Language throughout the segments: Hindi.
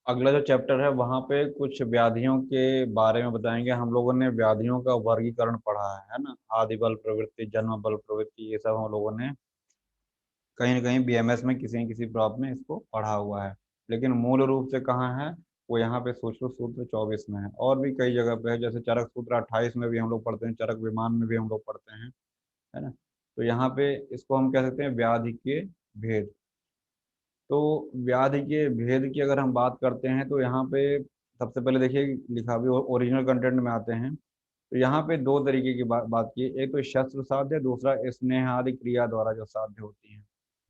अगला जो चैप्टर है वहाँ पे कुछ व्याधियों के बारे में बताएंगे। हम लोगों ने व्याधियों का वर्गीकरण पढ़ा है ना, आदि बल प्रवृत्ति, जन्म बल प्रवृत्ति, ये सब हम लोगों ने कहीं ना कहीं बीएमएस में किसी न किसी प्रॉप में इसको पढ़ा हुआ है। लेकिन मूल रूप से कहाँ है, वो यहाँ पे सूक्ष्म सूत्र 24 में है, और भी कई जगह पे है, जैसे चरक सूत्र 28 में भी हम लोग पढ़ते हैं, चरक विमान में भी हम लोग पढ़ते हैं, है ना। तो यहाँ पे इसको हम कह सकते हैं व्याधि के भेद। तो व्याधि के भेद की अगर हम बात करते हैं तो यहाँ पे सबसे पहले देखिए लिखा भी ओरिजिनल कंटेंट में आते हैं। तो यहाँ पे दो तरीके की बात की, एक तो शस्त्र साध्य, दूसरा स्नेह आदि क्रिया द्वारा जो साध्य होती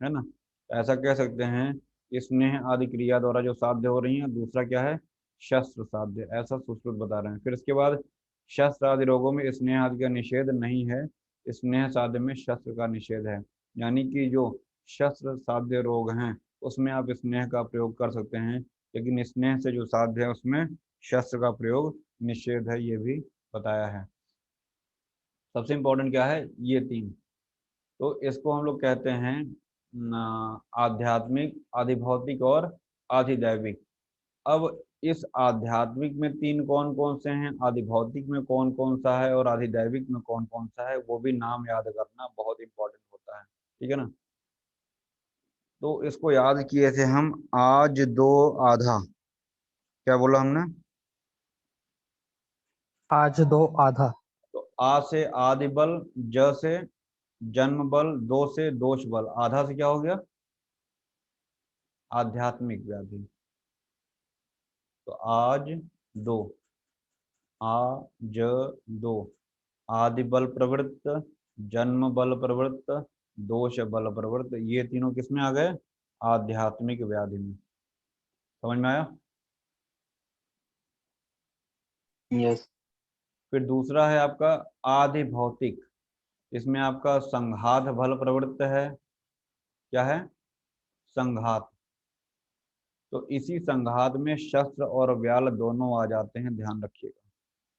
है ना। तो ऐसा कह सकते हैं स्नेह आदि क्रिया द्वारा जो साध्य हो रही है, दूसरा क्या है, शस्त्र साध्य, ऐसा सुश्रुत बता रहे हैं। फिर इसके बाद शस्त्र आदि रोगों में स्नेह आदि का निषेध नहीं है, स्नेह साध्य में शस्त्र का निषेध है। यानी कि जो शस्त्र साध्य रोग हैं उसमें आप स्नेह का प्रयोग कर सकते हैं, लेकिन स्नेह से जो साध्य है उसमें शस्त्र का प्रयोग निषेध है, ये भी बताया है। सबसे इम्पोर्टेंट क्या है, ये तीन। तो इसको हम लोग कहते हैं आध्यात्मिक, आधिभौतिक और आधिदैविक। अब इस आध्यात्मिक में तीन कौन कौन से हैं, आधिभौतिक में कौन कौन सा है और आधिदैविक में कौन कौन सा है, वो भी नाम याद करना बहुत इंपॉर्टेंट होता है, ठीक है ना। तो इसको याद किए थे हम, आज दो आधा, क्या बोला हमने, आज दो आधा। तो आ से आदि बल, ज से जन्म बल, दो से दोष बल, आधा से क्या हो गया, आध्यात्मिक व्याधि। तो आज दो, आ ज दो, आदि बल प्रवृत्त, जन्म बल प्रवृत्त, दोष बल प्रवृत्त, ये तीनों किसमें आ गए, आध्यात्मिक व्याधि में। समझ में आया। यस। फिर दूसरा है आपका आदि भौतिक, इसमें आपका संघात बल प्रवृत्त है, क्या है, संघात। तो इसी संघात में शस्त्र और व्याल दोनों आ जाते हैं, ध्यान रखिएगा,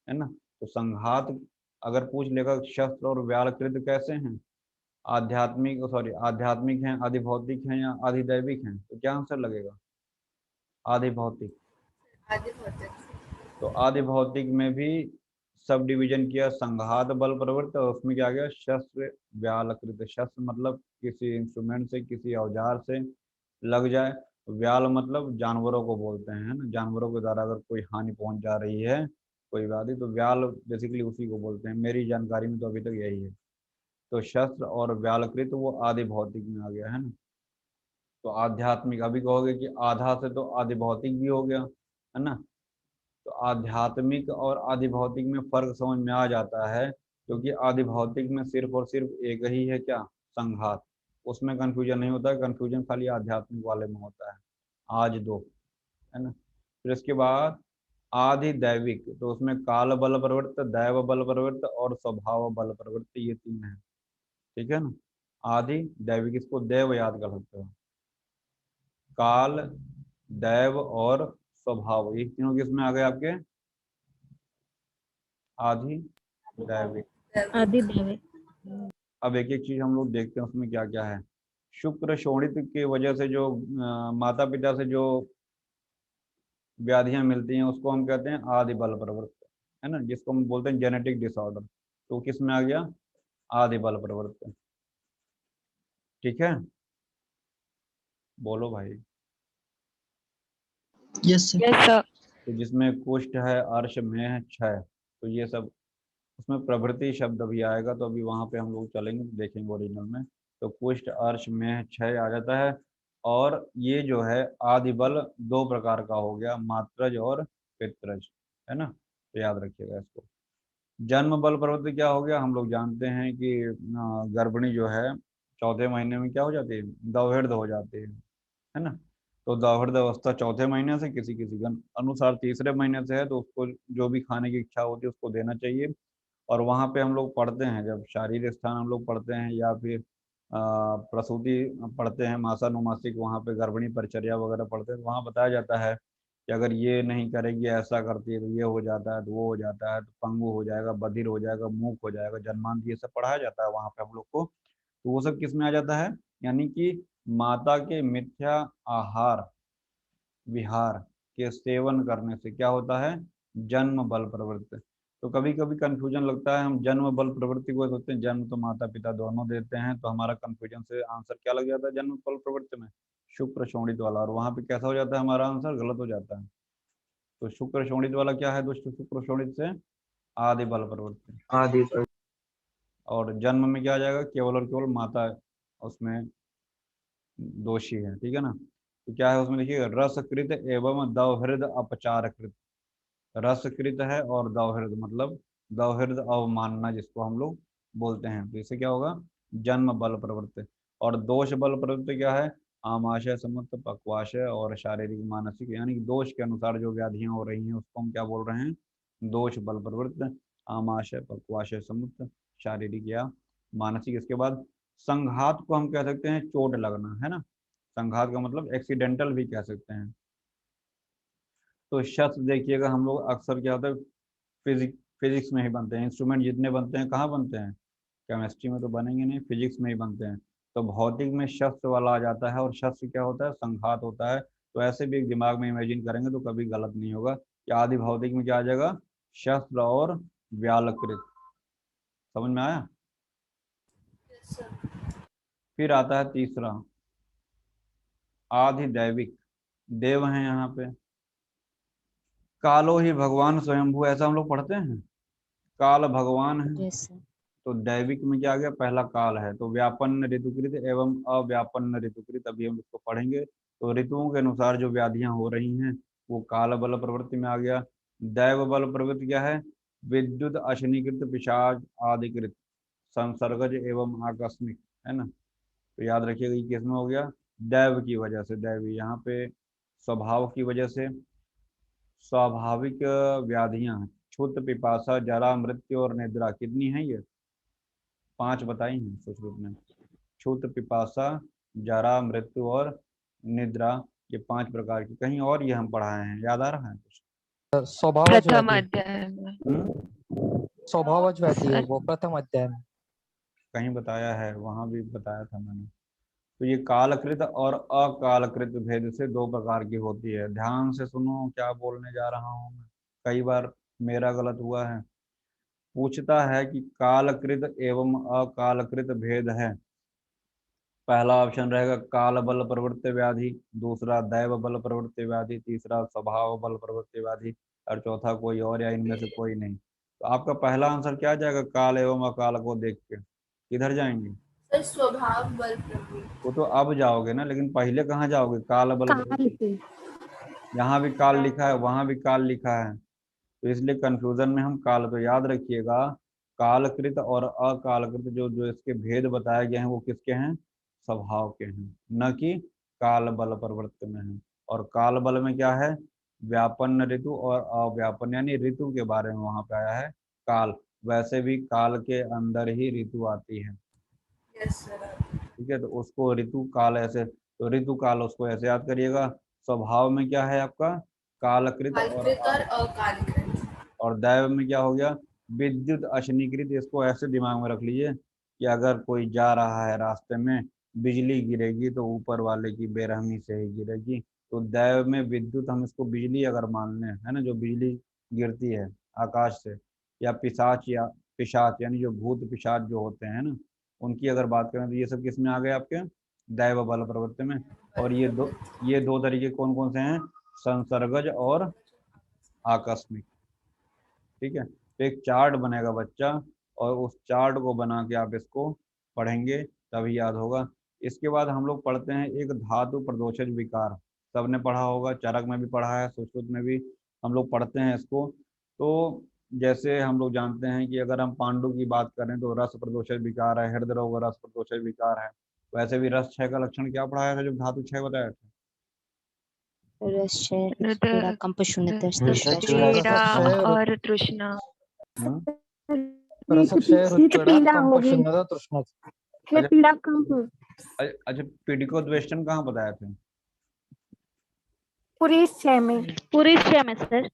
है ना। तो संघात अगर पूछ लेगा शस्त्र और व्याल कृत कैसे हैं, आध्यात्मिक, सॉरी आध्यात्मिक हैं, आदि भौतिक हैं या आदि दैविक हैं, तो क्या आंसर लगेगा, आदि भौतिक। आदि भौतिक। तो आदि भौतिक में भी सब डिवीजन किया, संघात बल प्रवृत्त, और उसमें क्या गया, शस्त्र व्यालकृत। शस्त्र मतलब किसी इंस्ट्रूमेंट से, किसी औजार से लग जाए। व्याल मतलब जानवरों को बोलते हैं, है ना, जानवरों के द्वारा अगर कोई हानि पहुंच जा रही है, कोई व्याधि, तो व्याल बेसिकली उसी को बोलते हैं, मेरी जानकारी में तो अभी तक यही है। तो शस्त्र और व्यालकृत वो आदि भौतिक में आ गया, है ना। तो आध्यात्मिक, अभी कहोगे कि आधा से तो आदि भौतिक भी हो गया, है ना। तो आध्यात्मिक और आदि भौतिक में फर्क समझ में आ जाता है, क्योंकि आदि भौतिक में सिर्फ और सिर्फ एक ही है, क्या, संघात। उसमें कंफ्यूजन नहीं होता है, कंफ्यूजन खाली आध्यात्मिक वाले में होता है, आज दो, है ना। फिर इसके बाद आदि दैविक, तो उसमें काल बल प्रवृत्त, दैव बल प्रवृत्त और स्वभाव बल प्रवृत्त, ये तीन है, ठीक है ना। आदि दैविक, इसको देव याद कर सकते हो, काल, दैव और स्वभाव, ये तीनों किसमें आ गए आपके, आदि दैविक। आदि दैविक। अब एक एक चीज हम लोग देखते हैं उसमें क्या क्या है। शुक्र शोणित की वजह से जो माता पिता से जो व्याधियां मिलती हैं उसको हम कहते हैं आदि बल प्रवृत्त, है ना, जिसको हम बोलते हैं जेनेटिक डिसऑर्डर। तो किस में आ गया, आदि बल प्रवृत्त, ठीक है, बोलो भाई। Yes sir. Yes sir. तो जिसमें कुष्ठ है, अर्श में है, क्षय, तो ये सब, उसमें प्रभृति शब्द भी आएगा, तो अभी वहां पे हम लोग चलेंगे देखेंगे ओरिजिनल में। तो कुष्ठ, अर्श में, क्षय आ जाता है। और ये जो है आदि बल दो प्रकार का हो गया, मात्रज और पित्रज, है ना, तो याद रखिएगा इसको। जन्म बल प्रवृत्ति क्या हो गया, हम लोग जानते हैं कि गर्भिणी जो है चौथे महीने में क्या हो जाती है, दौहिर्द हो जाती है ना। तो दौहिर्द अवस्था चौथे महीने से, किसी किसी के अनुसार तीसरे महीने से है, तो उसको जो भी खाने की इच्छा होती है उसको देना चाहिए। और वहाँ पे हम लोग पढ़ते हैं, जब शारीरिक स्थान हम लोग पढ़ते हैं या फिर प्रसूति पढ़ते हैं, मासानुमासिक, वहाँ पे गर्भिणी परिचर्या वगैरह पढ़ते हैं, तो वहाँ बताया जाता है कि अगर ये नहीं करेगी, ऐसा करती है तो ये हो जाता है, तो वो हो जाता है, तो पंगु हो जाएगा, बधिर हो जाएगा, मूक हो जाएगा, जन्मांत, ये सब पढ़ाया जाता है वहाँ पे हम लोग को। तो वो सब किस में आ जाता है, यानी कि माता के मिथ्या आहार विहार के सेवन करने से क्या होता है, जन्म बल प्रवृत्ति। तो कभी कभी कंफ्यूजन लगता है, हम जन्म बल प्रवृत्ति को सोचते हैं, जन्म तो माता पिता दोनों देते हैं, तो हमारा कंफ्यूजन से आंसर क्या लग जाता है जन्म बल प्रवृत्ति में, शुक्र शोणित वाला, और वहां पे कैसा हो जाता है, हमारा आंसर गलत हो जाता है। तो शुक्र शोणित वाला क्या है दोस्तों, शुक्र शोणित से आदि बल प्रवृत्ति, आदि और जन्म में क्या आ जाएगा, केवल और केवल माता उसमें दोषी है, ठीक है ना। तो क्या है उसमें देखिए, रसकृत एवं दौहृद अपचारकृत, रसकृत है और दौहृद मतलब दौहृद अवमानना जिसको हम लोग बोलते हैं, तो इससे क्या होगा, जन्म बल प्रवृत्ति। और दोष बल प्रवृत्ति क्या है, आमाशय समुत पक्वाशय और शारीरिक मानसिक, यानी कि दोष के अनुसार जो व्याधियां हो रही हैं उसको हम क्या बोल रहे हैं, दोष बल प्रवृत्ति, आमाशय पक्वाशय समुत शारीरिक या मानसिक। इसके बाद संघात को हम कह सकते हैं चोट लगना, है ना, संघात का मतलब एक्सीडेंटल भी कह सकते हैं। तो शस्त्र देखिएगा हम लोग अक्सर क्या होता है, फिजिक्स में ही बनते हैं, इंस्ट्रूमेंट जितने बनते हैं कहाँ बनते हैं, केमिस्ट्री में तो बनेंगे नहीं, फिजिक्स में ही बनते हैं। तो भौतिक में शस्त्र वाला आ जाता है, और शस्त्र क्या होता है, संघात होता है। तो ऐसे भी एक दिमाग में इमेजिन करेंगे तो कभी गलत नहीं होगा कि आदि भौतिक में क्या आ जाएगा, शस्त्र और व्यालकृत। समझ में आया। Yes, sir. फिर आता है तीसरा, आधि दैविक, देव है यहाँ पे, कालो ही भगवान स्वयंभू, ऐसा हम लोग पढ़ते हैं, काल भगवान है। Yes sir. तो दैविक में क्या आ गया, पहला काल है, तो व्यापन्न ऋतुकृत एवं अव्यापन्न ऋतुकृत, अभी हम इसको पढ़ेंगे। तो ऋतुओं के अनुसार जो व्याधियां हो रही हैं वो काल बल प्रवृत्ति में आ गया। दैव बल प्रवृत्ति क्या है, विद्युत अशनिकृत पिशाच आदिकृत संसर्गज एवं आकस्मिक, है ना। तो याद रखिएगा ये किसमें हो गया, दैव की वजह से, दैवी यहाँ पे स्वभाव की वजह से, स्वाभाविक व्याधियां, क्षुत पिपासा जरा मृत्यु और निद्रा, कितनी है ये, 5 बताई हैं सुश्रुत में, क्षुत पिपासा जरा मृत्यु और निद्रा, ये 5 प्रकार की। कहीं और ये हम पढ़ाए हैं, याद आ रहा है कुछ, स्वभावज प्रथम व्याधि, अध्याय में। स्वभावज व्याधि है वो प्रथम अध्याय में। कहीं बताया है, वहां भी बताया था मैंने। तो ये कालकृत और अकालकृत भेद से 2 प्रकार की होती है, ध्यान से सुनो क्या बोलने जा रहा हूँ मैं, कई बार मेरा गलत हुआ है। पूछता है कि कालकृत एवं अकालकृत भेद है, पहला ऑप्शन रहेगा काल बल प्रवृत्ति व्याधि, दूसरा दैव बल प्रवृत्ति व्याधि, तीसरा स्वभाव बल प्रवृत्ति व्याधि, और चौथा कोई और या इनमें से कोई नहीं। तो आपका पहला आंसर क्या जाएगा, काल एवं अकाल को देख के किधर जाएंगे, सर स्वभाव बल प्रवृत्ति। वो तो अब जाओगे ना, लेकिन पहले कहाँ जाओगे, काल बल प्रवृत्ति, यहाँ भी काल लिखा है वहां भी काल लिखा है, तो इसलिए कंफ्यूजन में हम काल, तो याद रखिएगा कालकृत और अकालकृत जो जो इसके भेद बताए गए हैं वो किसके हैं, स्वभाव के हैं, न कि काल बल प्रवृत्ति में है। और काल बल में क्या है, व्यापन्न ऋतु और अव्यापन, यानी ऋतु के बारे में वहां पे आया है काल, वैसे भी काल के अंदर ही ऋतु आती है, यस सर। ठीक है। तो उसको ऋतु काल ऐसे, तो ऋतु काल उसको ऐसे याद करिएगा। स्वभाव में क्या है आपका, कालकृत कालकृत और अकालकृत। और दैव में क्या हो गया, विद्युत अशनिकृत। इसको ऐसे दिमाग में रख लीजिए कि अगर कोई जा रहा है रास्ते में, बिजली गिरेगी तो ऊपर वाले की बेरहमी से ही गिरेगी। तो दैव में विद्युत, हम इसको बिजली अगर मान लें, है ना, जो बिजली गिरती है आकाश से, या पिशाच, या पिशाच यानी जो भूत पिशाच जो होते हैं ना, उनकी अगर बात करें तो ये सब किस में आ गए आपके, दैव बल प्रवृत्ति में। और ये दो तरीके कौन कौन से हैं, संसर्गज और आकस्मिक, ठीक है। तो एक चार्ट बनेगा बच्चा, और उस चार्ट को बना के आप इसको पढ़ेंगे तभी याद होगा। इसके बाद हम लोग पढ़ते हैं एक धातु प्रदोषज विकार, सबने पढ़ा होगा, चरक में भी पढ़ा है, सुश्रुत में भी हम लोग पढ़ते हैं इसको। तो जैसे हम लोग जानते हैं कि अगर हम पांडु की बात करें तो रस प्रदोषज विकार है, हृदय रोग रस प्रदोषज विकार है। वैसे भी रस क्षय का लक्षण क्या पढ़ाया था जब धातु क्षय बताया था, पीड़ा कंप शून्यता क्षय और तृष्णा। रसक्षय रुच्चड़ा कंप शून्यता तृष्णा। अच्छा पीडिको द्वेष्टन कहाँ बताए थे, पूरी 6 में सर।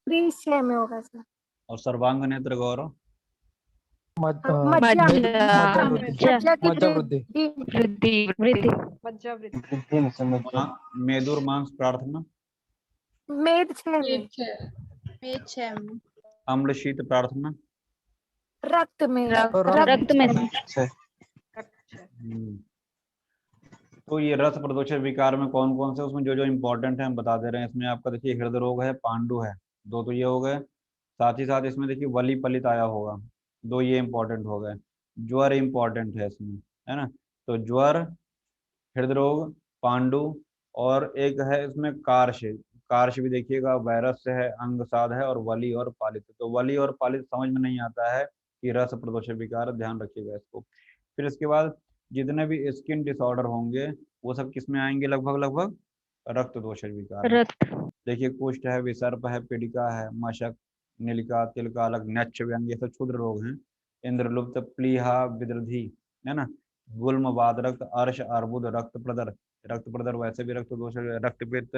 पूरी 6 में होगा सर। और सर्वांग नेत्र गौरव, मज्जा मज्जा वृद्धि। वृद्धि। मेदुर मांस प्रार्थना, मेद 6 में। मेद 6 में। अम्ल शीत प्रार्थना। रक्त में। रक्त में तो ये रस प्रदोषक विकार में कौन कौन से, उसमें जो जो इंपॉर्टेंट है हम बता दे रहे हैं। इसमें आपका देखिए हृदय रोग है, पांडु है, दो तो ये हो गए। साथ ही साथ इसमें देखिए वली पलित आया होगा, दो ये इंपॉर्टेंट हो गए। ज्वर इंपॉर्टेंट है इसमें, है ना। तो ज्वर, हृदय रोग, पांडु, और एक है इसमें कार्श। कार्श भी देखिएगा वायरस से है, अंगसाद है, और वली और पालित। तो वली और पालित समझ में नहीं आता है कि रस प्रदोषक विकार, ध्यान रखिएगा इसको। फिर इसके बाद जितने भी स्किन डिसऑर्डर होंगे वो सब किस में आएंगे, लगभग लगभग रक्त दोषक विकार में। रक्त देखिए कुष्ठ है, विसर्प है, पीड़िका है, मशक, नीलिका, तिलकालक, नक्ष व्यंग, ये सब क्षुद्र रोग हैं। इंद्रलुप्त, प्लीहा, विदृधि, है ना, गुल्म, वातरक्त, अर्श, अर्बुद, रक्त प्रदर। रक्त प्रदर वैसे भी रक्त दोषक, रक्तपित्त,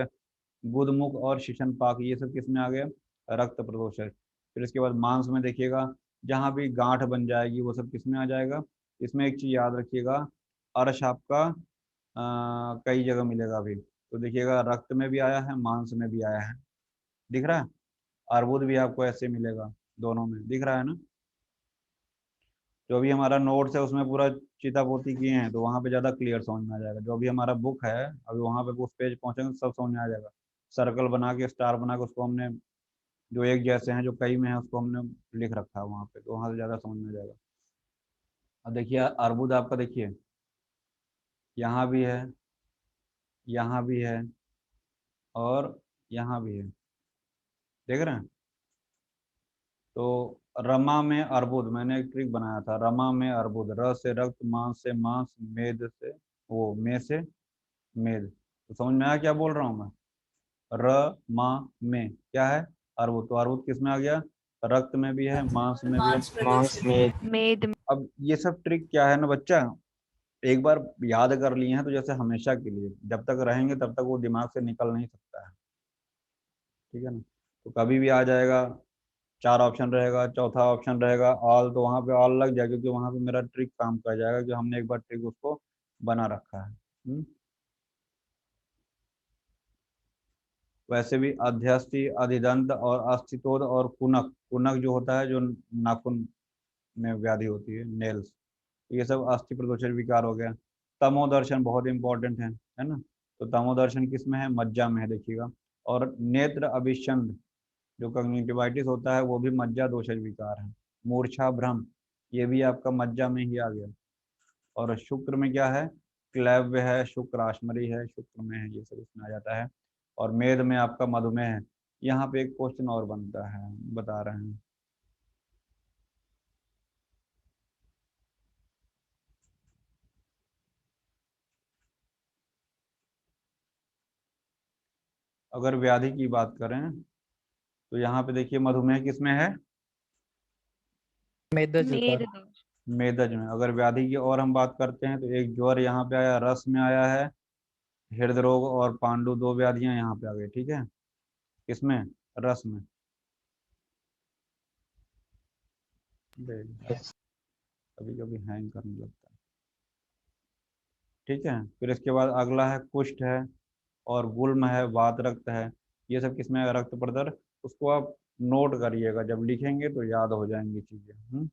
गुदमुख और शिशन पाक, ये सब किस में आ गए, रक्त प्रदोषक। फिर इसके बाद मांस में देखिएगा जहां भी गांठ बन जाएगी वो सब किस में आ जाएगा। इसमें एक चीज याद रखिएगा, अर्श आपका कई जगह मिलेगा अभी। तो देखिएगा रक्त में भी आया है, मांस में भी आया है, दिख रहा है। अर्बुद भी आपको ऐसे मिलेगा, दोनों में दिख रहा है ना। जो भी हमारा नोट्स है उसमें पूरा चितापोती किए हैं, तो वहाँ पे ज़्यादा क्लियर समझ में आ जाएगा। जो भी हमारा बुक है अभी वहाँ पे उस पेज पहुँचेंगे सब समझ में आ जाएगा। सर्कल बना के, स्टार बना के, उसको हमने जो एक जैसे हैं, जो कई में है, उसको हमने लिख रखा है वहाँ पे, तो वहाँ से ज़्यादा समझ में आ जाएगा। अब देखिए अर्बुद आपका देखिए यहाँ भी है, यहाँ भी है, और यहाँ भी है, देख रहे हैं। तो रमा में अर्बुद, मैंने एक ट्रिक बनाया था, रमा में अर्बुद, र से रक्त, मांस से मांस, मेद से वो, में से मेद। तो समझ में आया क्या बोल रहा हूँ मैं। र मा में क्या है, अर्बुद। तो अर्बुद किस में आ गया, रक्त में भी है, मांस में भी है। मांस प्रदोषक। मेद अब ये सब ट्रिक क्या है ना बच्चा, एक बार याद कर लिए हैं तो जैसे हमेशा के लिए जब तक रहेंगे तब तक वो दिमाग से निकल नहीं सकता है, ठीक है ना। तो कभी भी आ जाएगा, चार ऑप्शन रहेगा, चौथा ऑप्शन रहेगा ऑल, तो वहाँ पे ऑल लग जाएगा, क्योंकि वहाँ पे मेरा ट्रिक काम कर जाएगा, कि हमने एक बार ट्रिक उसको बना रखा है। वैसे भी अध्यस्थि, अधिदंत और अस्थितोद और कुनक, कुनक जो होता है जो नाखून में व्याधि होती है, नेल्स, ये सब अस्थि प्रदोषक विकार हो गया। तमोदर्शन बहुत इंपॉर्टेंट है ना। तो तमोदर्शन किस में है, मज्जा में है, देखिएगा। और नेत्र अभिषंद जो कंजक्टिवाइटिस होता है वो भी मज्जा दोषक विकार है। मूर्छा, भ्रम, ये भी आपका मज्जा में ही आ गया। और शुक्र में क्या है, क्लैव्य है, शुक्र आश्मरी है, शुक्र में है, ये सब इसमें आ जाता है। और मेद में आपका मधुमेह है। यहाँ पे एक क्वेश्चन और बनता है, बता रहे हैं। अगर व्याधि की बात करें तो यहाँ पे देखिए मधुमेह किसमें है, मेदज मेद विकार। मेदज में। अगर व्याधि की और हम बात करते हैं तो एक ज्वर यहाँ पे आया, रस में आया है, हृदय रोग और पांडु, दो व्याधियां यहाँ पे आ गई, ठीक है। किसमें, रस में। कभी कभी हैंग करने लगता है, ठीक है। फिर इसके बाद अगला है कुष्ठ है, और गुल्म है, वात रक्त है, ये सब किसमें है, रक्त प्रदर। उसको आप नोट करिएगा, जब लिखेंगे तो याद हो जाएंगी चीजें।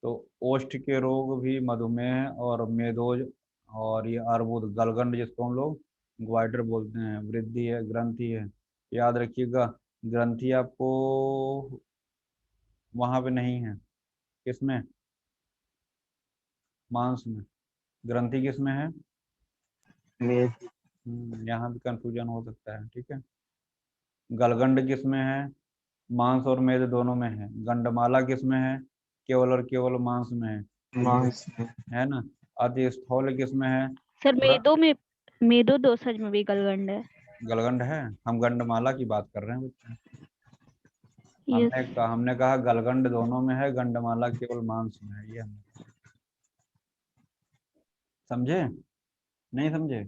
तो ओष्ठ के रोग भी मधुमेह और मेदोज, और ये अर्बुद, गलगंड जिसको हम लोग ग्वाइटर बोलते हैं, वृद्धि है, ग्रंथि है। याद रखिएगा ग्रंथि आपको वहां पे नहीं है, किसमें, मांस में। ग्रंथि किसमें है, यहाँ भी कंफ्यूजन हो सकता है, ठीक है। गलगंड किसमें है, मांस और मेद दोनों में है। गंडमाला किसमें है, केवल और केवल मांस में है ना। अति स्थूल किसमें है, सर मेदो दोषज में भी गलगंड है। गलगंड है। हम गंडमाला की बात कर रहे हैं बच्चे। यस हमने कहा गलगंड दोनों में है, गंडमाला केवल मांस में है, ये हमने समझे, नहीं समझे।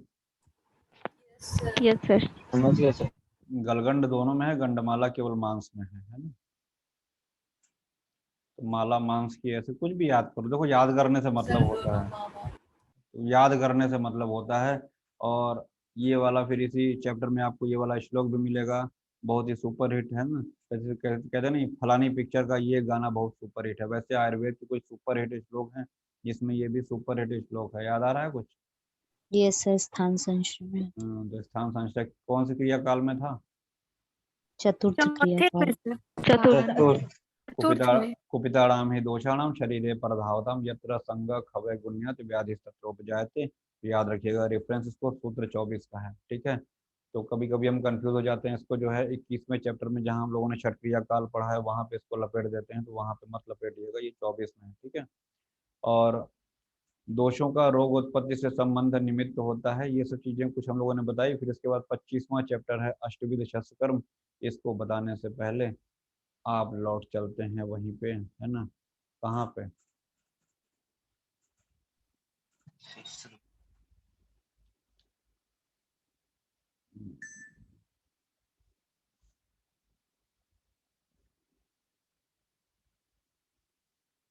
Yes sir. गलगंड दोनों में है, गंडमाला केवल मांस में है ना। तो माला मांस की, ऐसे कुछ भी याद करो, देखो याद करने से मतलब होता है, तो याद करने से मतलब होता है। और ये वाला फिर इसी चैप्टर में आपको ये वाला श्लोक भी मिलेगा, बहुत ही सुपर हिट है ना। जैसे कहते हैं नहीं, फलानी पिक्चर का ये गाना बहुत सुपर हिट है, वैसे आयुर्वेद के कुछ सुपर हिट श्लोक हैं जिसमें ये भी सुपर हिट श्लोक है। याद आ रहा है कुछ? यस सर, स्थान संश्रय में तो स्थान संचय कौन सी क्रिया काल में था? चतुर्थ चौथे क्रियाकाल। में से। चतुर्थ। चतुर्थ में। कुपिताड़ाम ही दोषाणाम शरीरे परधावताम यत्र संग खवय गुण्यत व्याधि तत्रोपजायते। याद रखिएगा, रेफरेंस इसको सूत्र 24 का है, ठीक है। तो कभी कभी हम कंफ्यूज हो जाते हैं, इसको जो है 21वें चैप्टर में जहां हम लोगों ने छठ क्रिया काल पढ़ा है वहां पे इसको लपेट देते हैं, तो वहां पे मत लपेटिएगा, ये 24 में है, ठीक है। और दोषों का रोग उत्पत्ति से संबंध निमित्त होता है, ये सब चीजें कुछ हम लोगों ने बताई। फिर इसके बाद 25वां चैप्टर है अष्टविध शस्त्रकर्म। इसको बताने से पहले आप लौट चलते हैं वहीं पे, है ना, कहाँ पे?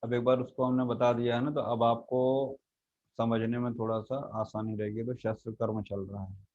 अब एक बार उसको हमने बता दिया है ना, तो अब आपको समझने में थोड़ा सा आसानी रहेगी। तो शस्त्र कर्म चल रहा है।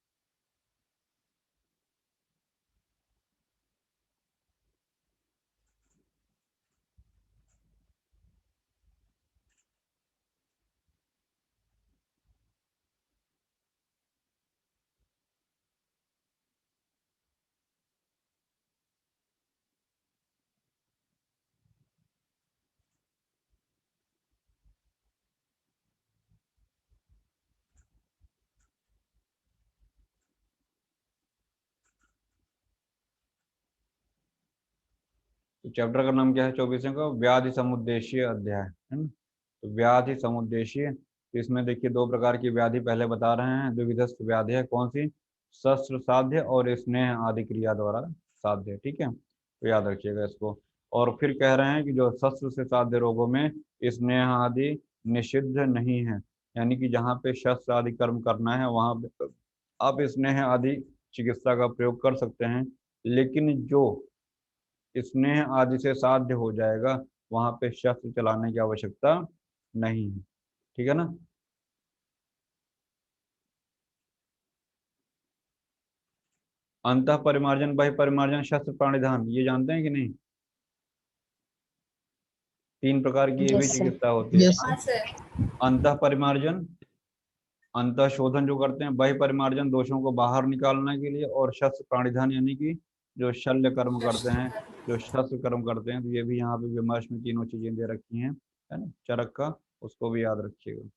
तो चैप्टर का नाम क्या है 24वें का? व्याधि समुद्देशीय अध्याय, है ना। तो व्याधि समुद्देशीय, तो इसमें देखिए दो प्रकार की व्याधि पहले बता रहे हैं। द्विविधस्थ व्याधि है, कौन सी? शस्त्र साध्य और स्नेह आदि क्रिया द्वारा साध्य, ठीक है, तो याद रखिएगा इसको। और फिर कह रहे हैं कि जो शस्त्र से साध्य रोगों में स्नेह आदि निषिद्ध नहीं है, यानी कि जहाँ पे शस्त्र आदि कर्म करना है वहां पे आप स्नेह आदि चिकित्सा का प्रयोग कर सकते हैं। लेकिन जो स्नेह आदि से साध्य हो जाएगा वहां पे शस्त्र चलाने की आवश्यकता नहीं है, ठीक है ना। अंतः परिमार्जन बाह्य परिमार्जन शस्त्र प्राणिधान, ये जानते हैं कि नहीं? 3 प्रकार की ये भी यस सर। चिकित्सा होती है। हाँ सर। अंतः परिमार्जन, अंतः शोधन जो करते हैं, बाह्य परिमार्जन दोषों को बाहर निकालने के लिए, और शस्त्र प्राणिधान यानी कि जो शल्य कर्म करते हैं, जो शस्त्र कर्म करते हैं। तो ये भी यहाँ पे विमर्श में तीनों चीजें दे रखी हैं, है ना, चरक का, उसको भी याद रखिएगा।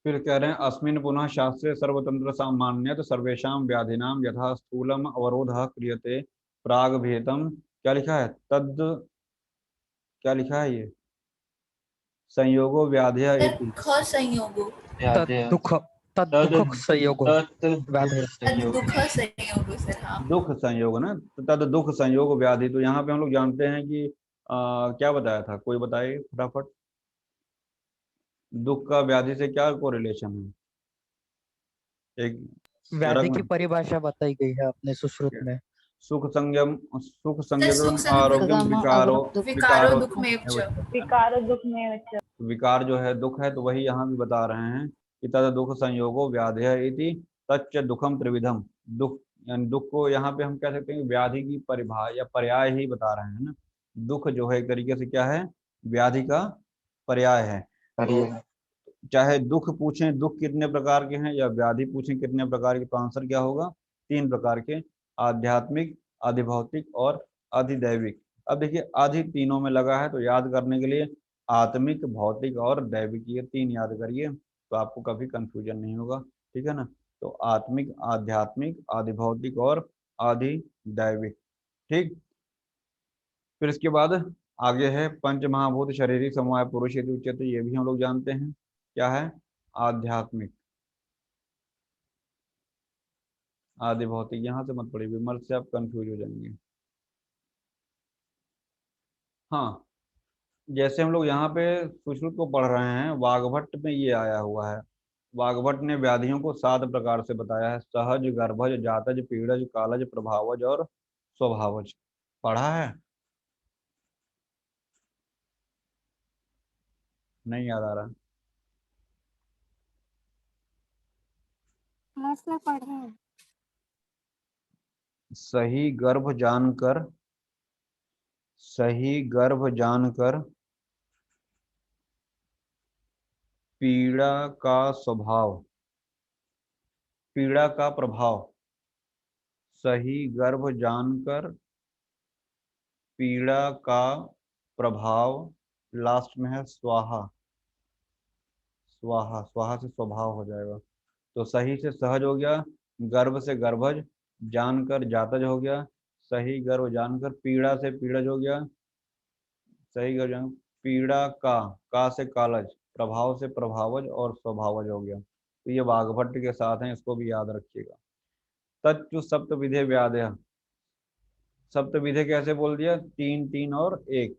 फिर कह रहे हैं अस्मिन् पुनः शास्त्रे सर्वतंत्र सामान्यत सर्वेशा व्याधिनाम यथा स्थूलम अवरोध क्रियते प्राग भेदम, क्या लिखा है? तद, क्या लिखा है ये? संयोगो व्याध्या सर इति। ख संयोगो। दुख तद दुख संयोग व्याधि। दुख संयोगो सर, हाँ। दुख संयोग ना, तो तद दुख संयोग व्याधि। तो यहाँ पे हम लोग जानते हैं कि क्या बताया था, कोई बताए फटाफट, दुख का व्याधि से क्या कोरिलेशन है? एक चरक व्याधि की में परिभाषा बताई गई है अपने सुश्रुत में। सुख संयम, सुख सर संयम सुख संग आरोग्यम सगम विकारो, अवरुद्ध विकारो दुख में विकार दुख में विकार जो है दुख है, तो वही यहाँ भी बता रहे हैं कि तद दुख संयोगो व्याधि इति तच्च दुखम त्रिविधम। दुख यानी दुख को यहाँ पे हम कह सकते हैं कि व्याधि की परिभाषा या पर्याय ही बता रहे हैं ना। दुख जो है एक तरीके से क्या है? व्याधि का पर्याय है। तो चाहे दुख पूछें दुख कितने प्रकार के हैं, या व्याधि पूछें कितने प्रकार के, तो आंसर क्या होगा? 3 प्रकार के, आध्यात्मिक, अधिभौतिक और अधिदैविक। अब देखिए आधि तीनों में लगा है, तो याद करने के लिए आत्मिक, भौतिक और दैविक, ये 3 याद करिए, तो आपको कभी कंफ्यूजन नहीं होगा, ठीक है ना। तो आत्मिक, आध्यात्मिक, आधिभौतिक और अधिदैविक, ठीक। फिर इसके बाद आगे है पंच महाभूत शरीरी समवाय पुरुष यदि उच्यते, ये भी हम लोग जानते हैं क्या है? आध्यात्मिक। आदि भौतिक यहाँ से मत पढ़िए, विमर्श से आप कंफ्यूज हो जाएंगे। हाँ, जैसे हम लोग यहाँ पे सुश्रुत को पढ़ रहे हैं, वाग्भट में ये आया हुआ है। वाग्भट ने व्याधियों को 7 प्रकार से बताया है: सहज, गर्भज, जातज, पीड़ज, कालज, प्रभावज और स्वभावज। पढ़ा है? नहीं याद आ रहा? ऐसे पढ़े। सही गर्भ जानकर, सही गर्भ जानकर पीड़ा का स्वभाव, पीड़ा का प्रभाव, सही गर्भ जानकर पीड़ा का प्रभाव, लास्ट में है स्वाहा, स्वाहा, स्वाहा से स्वभाव हो जाएगा। तो सही से सहज हो गया, गर्भ से गर्भज, जानकर जातज हो गया, सही गर्भ जानकर पीड़ा से पीड़ज हो गया, सही गर्भ जान पीड़ा का से कालज, प्रभाव से प्रभावज और स्वभावज हो गया। तो ये वाघभट्ट के साथ हैं, इसको भी याद रखिएगा। तच्चु सप्त विधे व्याधय, सप्त विधे कैसे बोल दिया, 3 3 और 1,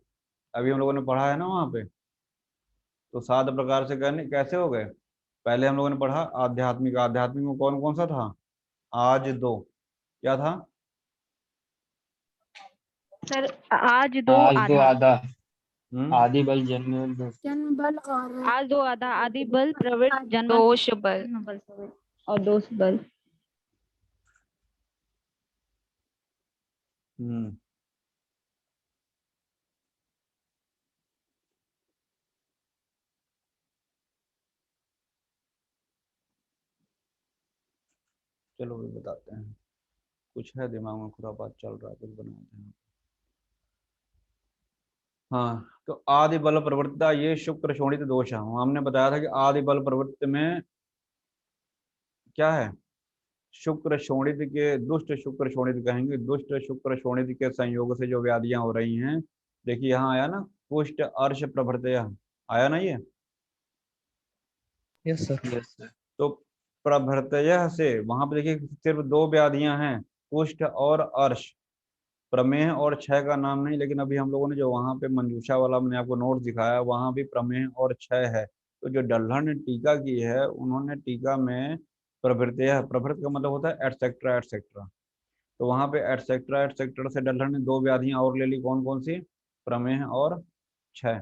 अभी हम लोगों ने पढ़ा है ना वहां पे। तो 7 प्रकार से करने कैसे हो गए, पहले हम लोगों ने पढ़ा आध्यात्मिक, आध्यात्मिक में कौन कौन सा था, आज 2, क्या था, सर आज 2 आज दो आधा, आधा, हम्म, आदि बल जन्म बल। जन्म बल और आज 2 आधा, आदि बल प्रवृत्त जन्म दोष बल। बल और दोष बल। हम्म, चलो भी बताते हैं, कुछ है दिमाग में खुरापात चल रहा है, कुछ बनाते हैं। हाँ, तो आदि बल प्रवृत्ता, ये शुक्र शोणित दोष है। हमने बताया था कि आदि बल प्रवृत्ति में क्या है, शुक्र शोणित के, दुष्ट शुक्र शोणित कहेंगे, दुष्ट शुक्र शोणित के संयोग से जो व्याधियां हो रही हैं। देखिए यहाँ आया ना, कुष्ठ अर्श प्रभृतय, आया ना ये, यस सर। Yes sir. तो प्रभृतय से वहां पे देखिए सिर्फ 2 व्याधियां हैं, कुष्ठ और अर्श, प्रमेह और क्षय का नाम नहीं। लेकिन अभी हम लोगों ने जो वहां पे मंजूषा वाला मैंने आपको नोट दिखाया, वहां भी प्रमेह और क्षय है। तो जो डल्हर ने टीका की है, उन्होंने टीका में प्रभृतय, प्रभृत का मतलब होता है एटसेट्रा एटसेट्रा, तो वहां पे एटसेट्रा एटसेट्रा से डल्हर ने 2 व्याधियां और ले ली, कौन कौन सी, प्रमेह और क्षय।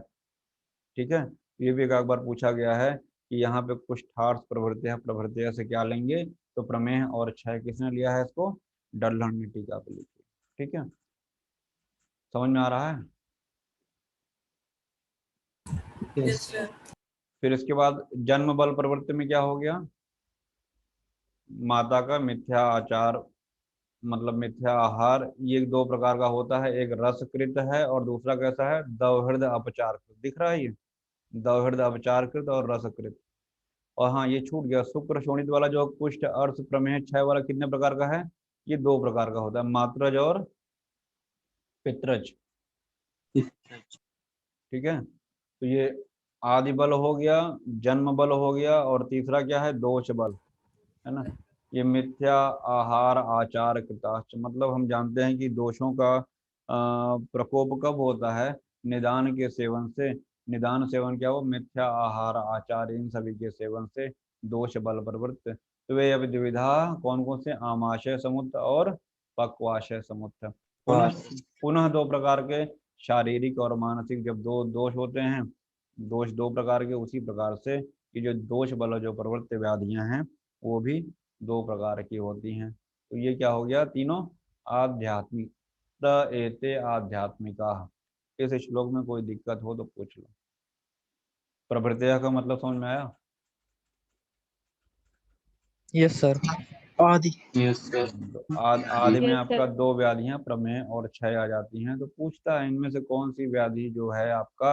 ठीक है, ये भी एक बार पूछा गया है कि यहाँ पे कुष्ठार्थ प्रभृतय, प्रभृतय से क्या लेंगे, तो प्रमेह और क्षय किसने लिया है इसको, डल्हर ने टीका पे लिखी। ठीक है, समझ में आ रहा है। Yes, sir. फिर इसके बाद जन्म बल प्रवृत्ति में क्या हो गया, माता का मिथ्या आचार, मतलब मिथ्या आहार। ये 2 प्रकार का होता है, एक रसकृत है और दूसरा कैसा है, दौहिर्द अपचारकृत, दिख रहा है ये, दौहिर्द अपचारकृत और रसकृत। और हाँ, ये छूट गया, शुक्र शोणित वाला जो कुष्ठ अर्श प्रमेह क्षय वाला कितने प्रकार का है, ये 2 प्रकार का होता है, मात्रज और पित्रज। ठीक है, तो ये आदि बल हो गया, जन्म बल हो गया, और तीसरा क्या है, दोष बल, है ना। ये मिथ्या आहार आचार कृताश्च, मतलब हम जानते हैं कि दोषों का प्रकोप कब होता है, निदान के सेवन से। निदान सेवन क्या, वो मिथ्या आहार आचार, इन सभी के सेवन से दोष बल प्रवृत्त। तो वे अब द्विविधा, कौन कौन से, आमाशय समुद्र और पक्वाशय समुद्र। पुनः पुनः 2 प्रकार के, शारीरिक और मानसिक, जब 2 दोष होते हैं, दोष 2 प्रकार के, उसी प्रकार से कि जो दोष बल जो प्रवृत्त व्याधियां हैं, वो भी 2 प्रकार की होती हैं। तो ये क्या हो गया, तीनों आध्यात्मिक, त एते आध्यात्मिका। इस श्लोक में कोई दिक्कत हो तो पूछ लो। प्रवृत्तिया का मतलब समझ में आया, यस सर। आदि। Yes sir. तो आदि में Yes, आपका sir. 2 व्याधियां प्रमेह और क्षय आ जाती हैं। तो पूछता है इनमें से कौन सी व्याधि जो है आपका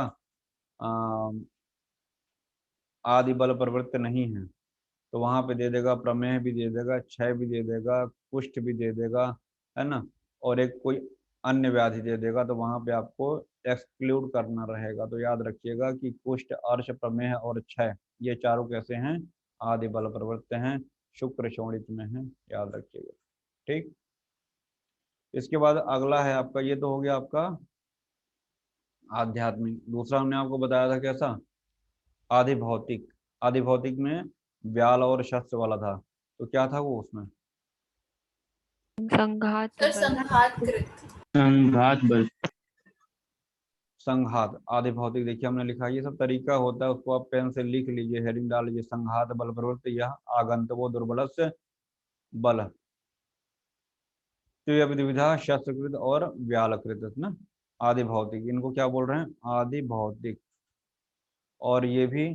आदि बल प्रवृत्त नहीं है, तो वहां पे दे देगा, प्रमेह भी दे देगा, क्षय भी दे देगा, कुष्ठ भी दे देगा, है ना, और एक कोई अन्य व्याधि दे देगा। तो वहां पे आपको एक्सक्लूड करना रहेगा। तो याद रखिएगा कि कुष्ठ अर्श प्रमेह और क्षय, ये चारों कैसे हैं, आदि बल प्रवृत्त हैं, शुक्र शोणित में है, याद रखिएगा। ठीक, इसके बाद अगला है आपका, ये तो हो गया आपका आध्यात्मिक। दूसरा हमने आपको बताया था कैसा, आदि भौतिक। आदि भौतिक में व्याल और शस्त्र वाला था, तो क्या था वो उसमें, संघात Sir, बल। संघात कृत। संघात बल। संघात। आदि भौतिक देखिए हमने लिखा, ये सब तरीका होता है, उसको आप पेन से लिख लीजिए, हेडिंग डाल लीजिए, संघात बल प्रवृत्ति, यह आगंतवो दुर्बल से बल। तो ये विविधा शस्त्रकृत और व्यालकृत है ना। आदि भौतिक, इनको क्या बोल रहे हैं? आदि भौतिक। और ये भी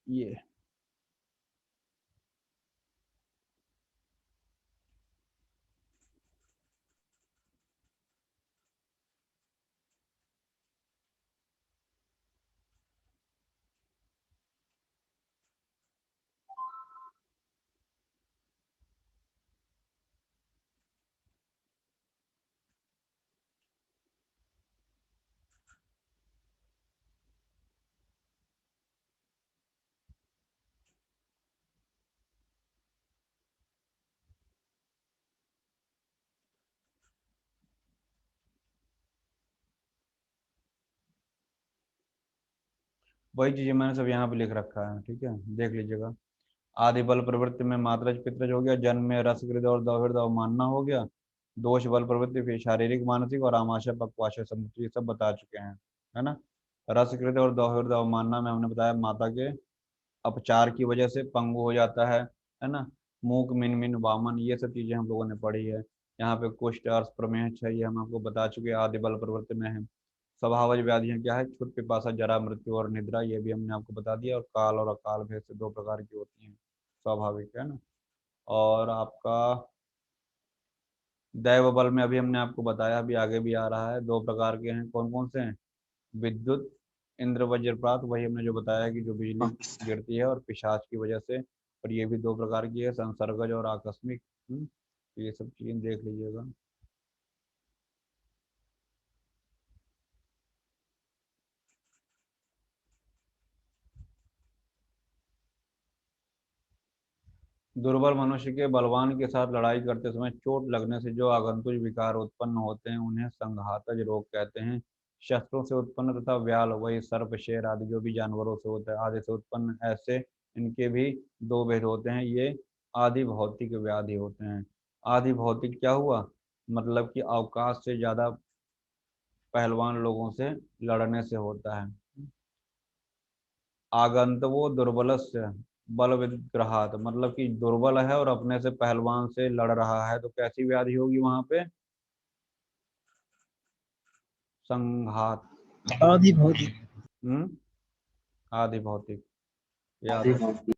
ये वही चीजें मैंने सब यहाँ पे लिख रखा है, ठीक है, देख लीजिएगा। आदि बल प्रवृत्ति में मात्रज पित्रज हो गया, जन्म में रस हृदय और दौहिर्द अवमानना हो गया, दोष बल प्रवृत्ति फिर शारीरिक मानसिक और आमाशय पक्वाशय समुच्चय, ये सब बता चुके हैं, है ना। रस हृदय और दौहिर्द अवमानना में हमने बताया माता के अपचार की वजह से पंगु हो जाता है ना। मूक मिन मिन वामन, ये सब चीजें हम लोगों ने पढ़ी है। यहाँ पे कुष्ठ अर्श प्रमेह है, ये हम आपको बता चुके हैं, आदि बल प्रवृत्ति में है। स्वभावज व्याधियां क्या है? क्षुध पिपासा जरा मृत्यु और निद्रा, ये भी हमने आपको बता दिया। और काल और अकाल भेद से दो प्रकार की होती हैं, स्वाभाविक है ना। और आपका दैव बल में अभी हमने आपको बताया, अभी आगे भी आ रहा है, दो प्रकार के हैं। कौन कौन से हैं? विद्युत इंद्र वज्रपात, वही हमने जो बताया कि जो बिजली गिरती है और पिशाच की वजह से, और ये भी दो प्रकार की है, संसर्गज और आकस्मिक। तो ये सब चीजें देख लीजिएगा। दुर्बल मनुष्य के बलवान के साथ लड़ाई करते समय चोट लगने से जो आगंतुक विकार उत्पन्न होते हैं उन्हें संघातज रोग कहते हैं। शस्त्रों से उत्पन्न तथा व्याल, वही सर्प शेर आदि जो भी जानवरों से होता है, आदि से उत्पन्न, ऐसे इनके भी दो भेद होते हैं। ये आदि भौतिक व्याधि होते हैं। आदि भौतिक क्या हुआ? मतलब कि अवकाश से ज्यादा पहलवान लोगों से लड़ने से होता है। आगंतवो दुर्बलस्य बल विग्रहात, मतलब कि दुर्बल है और अपने से पहलवान से लड़ रहा है, तो कैसी व्याधि होगी वहां पे? संघात। आदि भौतिक। हम्म, आदि भौतिक, याद आदि रखिए। भौतिक।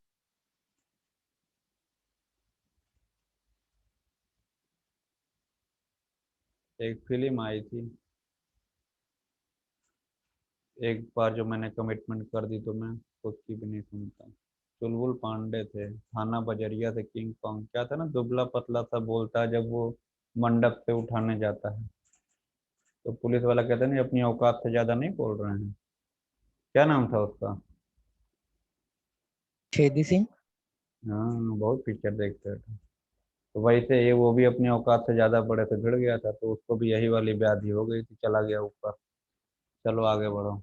एक फिल्म आई थी एक बार, जो मैंने कमिटमेंट कर दी तो मैं खुद की भी नहीं सुनता। चुलबुल पांडे थे, थाना बजरिया से किंग कॉन्ग, क्या था ना, दुबला पतला सा बोलता है जब वो मंडप पे उठाने जाता है, तो पुलिस वाला कहता है नहीं, अपनी औकात से ज्यादा नहीं बोल रहे हैं। क्या नाम था उसका? छेदी सिंह। हाँ, बहुत पिक्चर देखते थे। तो वैसे ये वो भी अपनी औकात से ज्यादा बड़े से भिड़ गया था, तो उसको भी यही वाली व्याधि हो गई थी, चला गया ऊपर। चलो आगे बढ़ो।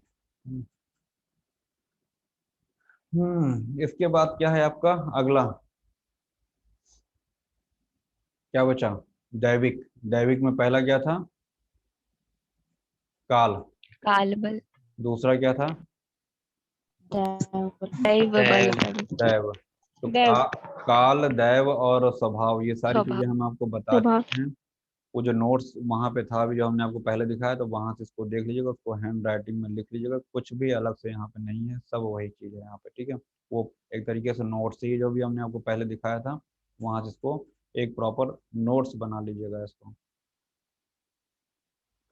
इसके बाद क्या है आपका अगला? क्या बचा? दैविक। दैविक में पहला क्या था? काल। काल बल। दूसरा क्या था? दैव बल दैव। प्रवृत्ति। दैव। तो दैव काल, दैव और स्वभाव, ये सारी स्वभाव। चीजें हम आपको बता स्वभाव। चुके हैं। वो जो नोट्स वहां पे था, अभी जो हमने आपको पहले दिखाया, तो वहां से इसको देख लीजिएगा, उसको हैंड राइटिंग में लिख लीजिएगा, कुछ भी अलग से यहाँ पे नहीं है, सब वही चीज है यहाँ पे, ठीक है। वो एक तरीके से नोट्स ही जो भी हमने आपको पहले दिखाया था, वहां से इसको एक प्रॉपर नोट्स बना लीजिएगा इसको।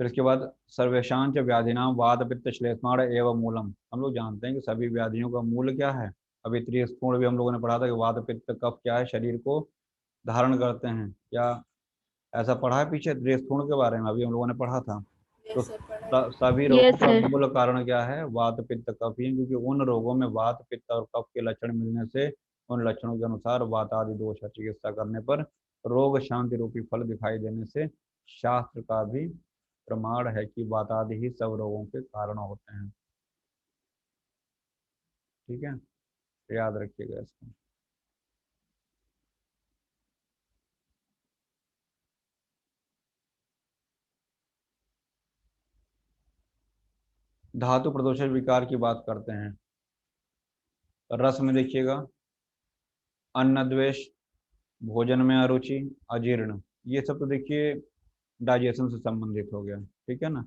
फिर इसके बाद सर्वेशांच व्याधिनाम वात पित्त श्लेष्माण एवं मूलम, हम लोग जानते हैं कि सभी व्याधियों का मूल क्या है। अभी त्रिस्थूण भी हम लोगों ने पढ़ा था कि वात पित्त कफ क्या है, शरीर को धारण करते हैं क्या? ऐसा पढ़ा है पीछे त्रिस्थूण के बारे में, अभी हम लोगों ने पढ़ा था। तो यस सर पढ़ा है। सभी रोगों यस का सर। मूल कारण क्या है? वात पित्त कफ ही है, क्योंकि उन रोगों में वात पित्त और कफ के लक्षण मिलने से उन लक्षणों के अनुसार वात आदि दोष है, चिकित्सा करने पर रोग शांति रूपी फल दिखाई देने से शास्त्र का भी प्रमाण है कि वात आदि ही सब रोगों के कारण होते हैं, ठीक है, याद रखिएगा इसको। धातु प्रदोषण विकार की बात करते हैं। रस में देखिएगा अन्न द्वेष, भोजन में अरुचि, अजीर्ण, ये सब तो देखिए डाइजेशन से संबंधित हो गया, ठीक है ना।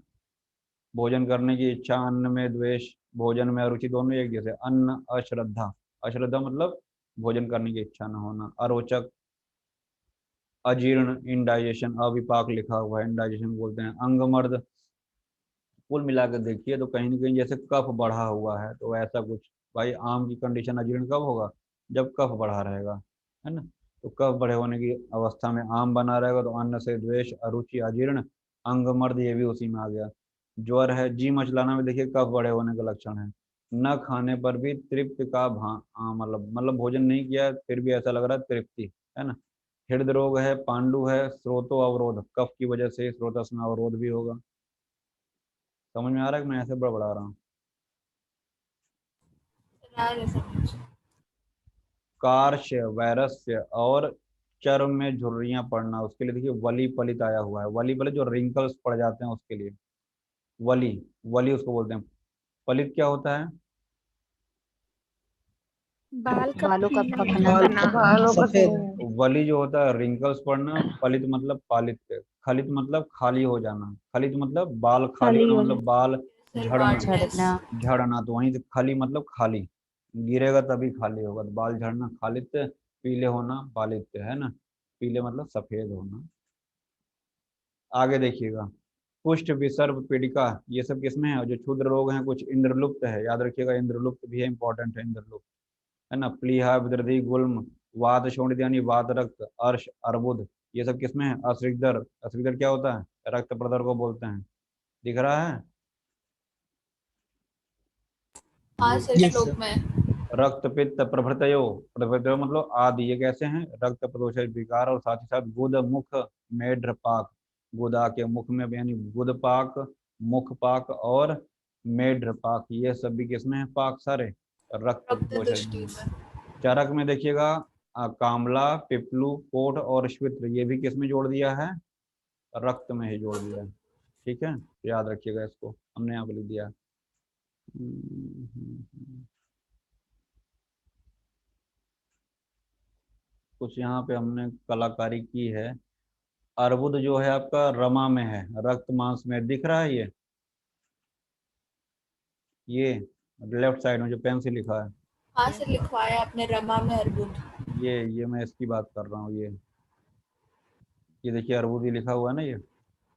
भोजन करने की इच्छा, अन्न में द्वेष, भोजन में अरुचि, दोनों एक जैसे। अन्न अश्रद्धा, अश्रद्धा मतलब भोजन करने की इच्छा न होना। अरोचक, अजीर्ण, इनडाइजेशन, अविपाक लिखा हुआ है, इनडाइजेशन बोलते हैं। अंगमर्द, कुल मिलाकर देखिए तो कहीं ना कहीं जैसे कफ बढ़ा हुआ है, तो ऐसा कुछ। भाई आम की कंडीशन अजीर्ण कब होगा? जब कफ बढ़ा रहेगा, है ना। तो कफ बढ़े होने की अवस्था में आम बना रहेगा, तो अन्न से द्वेष, अरुचि, अजीर्ण, अंगमर्द, ये भी उसी में आ गया। ज्वर है, जी मचलाना में देखिए कफ बढ़े होने का लक्षण है। न खाने पर भी तृप्त का मतलब भोजन नहीं किया फिर भी ऐसा लग रहा है तृप्ति, है ना। हृदय रोग है, पांडु है, स्रोतो अवरोध, कफ की वजह से स्रोतस में अवरोध भी होगा। समझ में आ रहा है कि मैं ऐसे बड़बड़ा रहा हूँ? कार्श्य, वैरस्य और चर्म में झुर्रियां पड़ना, उसके लिए देखिए वली पलित आया हुआ है। वली पलित जो रिंकल्स पड़ जाते हैं उसके लिए वली, वली उसको बोलते हैं। पलित क्या होता है? बाल का बालों का पीला पकना। सफेद। वली जो होता है रिंकल्स पड़ना। पलित मतलब पालित। खलित मतलब खाली हो जाना। खलित मतलब बाल खाली खाली होना, होना। मतलब बाल झड़ना। झड़ना। झड़ना तो वहीं से खाली मतलब खाली, गिरेगा तभी खाली होगा। तो बाल झड़ना खालित, पीले होना पालित, है ना। पीले मतलब सफेद होना। आगे देखिएगा, कुष्ठ, विसर्प, पीड़िका, ये सब किसमें है? और जो क्षुद्र रोग हैं कुछ इंद्रलुप्त है, याद रखिएगा इंद्रलुप्त भी है, इंपॉर्टेंट है इंद्रलुप्त, है ना। प्लीहा, विदर्धी, गुल्म, वात शोणित यानी वात रक्त, अर्श, अर्बुद, ये सब किसमें है? अश्रिगदर। अश्रिगदर क्या होता है? रक्त प्रदर को बोलते हैं। दिख रहा है? हाँ ये सर, यस श्लोक सर। में। रक्त, पित्त, प्रभृतयो, प्रभृतयो मतलब आदि, ये कैसे हैं? रक्त प्रदोष विकार, और साथ ही साथ गुद, मुख, मेढ्र पाक। गुदा के मुख में यानी गुद पाक, मुख पाक और मेढ्र पाक, ये सब भी किसमें है? पाक सारे रक्त रक्त दोष दृष्टि में। में। चरक में देखिएगा कामला, पिपलू, कोट और श्वित्र, ये भी किसमें जोड़ दिया है? रक्त में ही जोड़ दिया है, ठीक है। याद रखिएगा इसको, हमने यहाँ पे लिख दिया। कुछ यहाँ पे हमने कलाकारी की है। अर्बुद जो है आपका रमा में है, रक्त मांस में, दिख रहा है ये लेफ्ट साइड में जो पेन से लिखा है, हाँ सर, लिखवाया आपने रमा में अर्बुद। ये मैं इसकी बात कर रहा हूँ। ये देखिए अर्बुद ही लिखा हुआ है ना ये।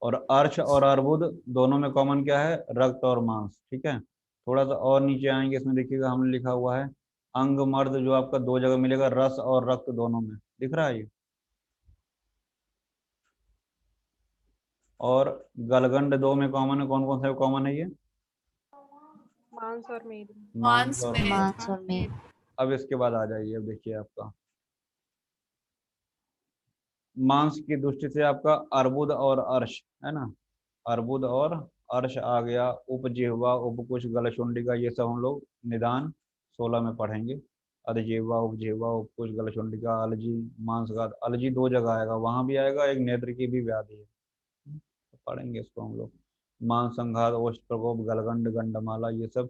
और अर्श और अर्बुद दोनों में कॉमन क्या है? रक्त और मांस, ठीक है। थोड़ा सा और नीचे आएंगे, इसमें देखिएगा हमने लिखा हुआ है अंग मर्द, जो आपका दो जगह मिलेगा, रस और रक्त दोनों में, दिख रहा है ये। और गलगंड दो में कॉमन है, कौन कौन सा कॉमन है ये? मांस और मेद। मांस मांस और में। मांस और मेद। अब इसके बाद आ जाइए, अब देखिए आपका मांस की दृष्टि से आपका अर्बुद और अर्श, है ना। अर्बुद और अर्श आ गया। उपजिह्वा, उपकुश, गलचुंडिका, ये सब हम लोग निदान 16 में पढ़ेंगे। अधिजिह्वा, उपजिह्वा, उपकुश, गलचुंडिका, अलजी, मांसघात। अलजी दो जगह आएगा, वहां भी आएगा, एक नेत्र की भी व्याधि है, तो पढ़ेंगे इसको हम लोग। मांस संघात, ओष्ठ प्रकोप, गलगंड, गंडमाला, ये सब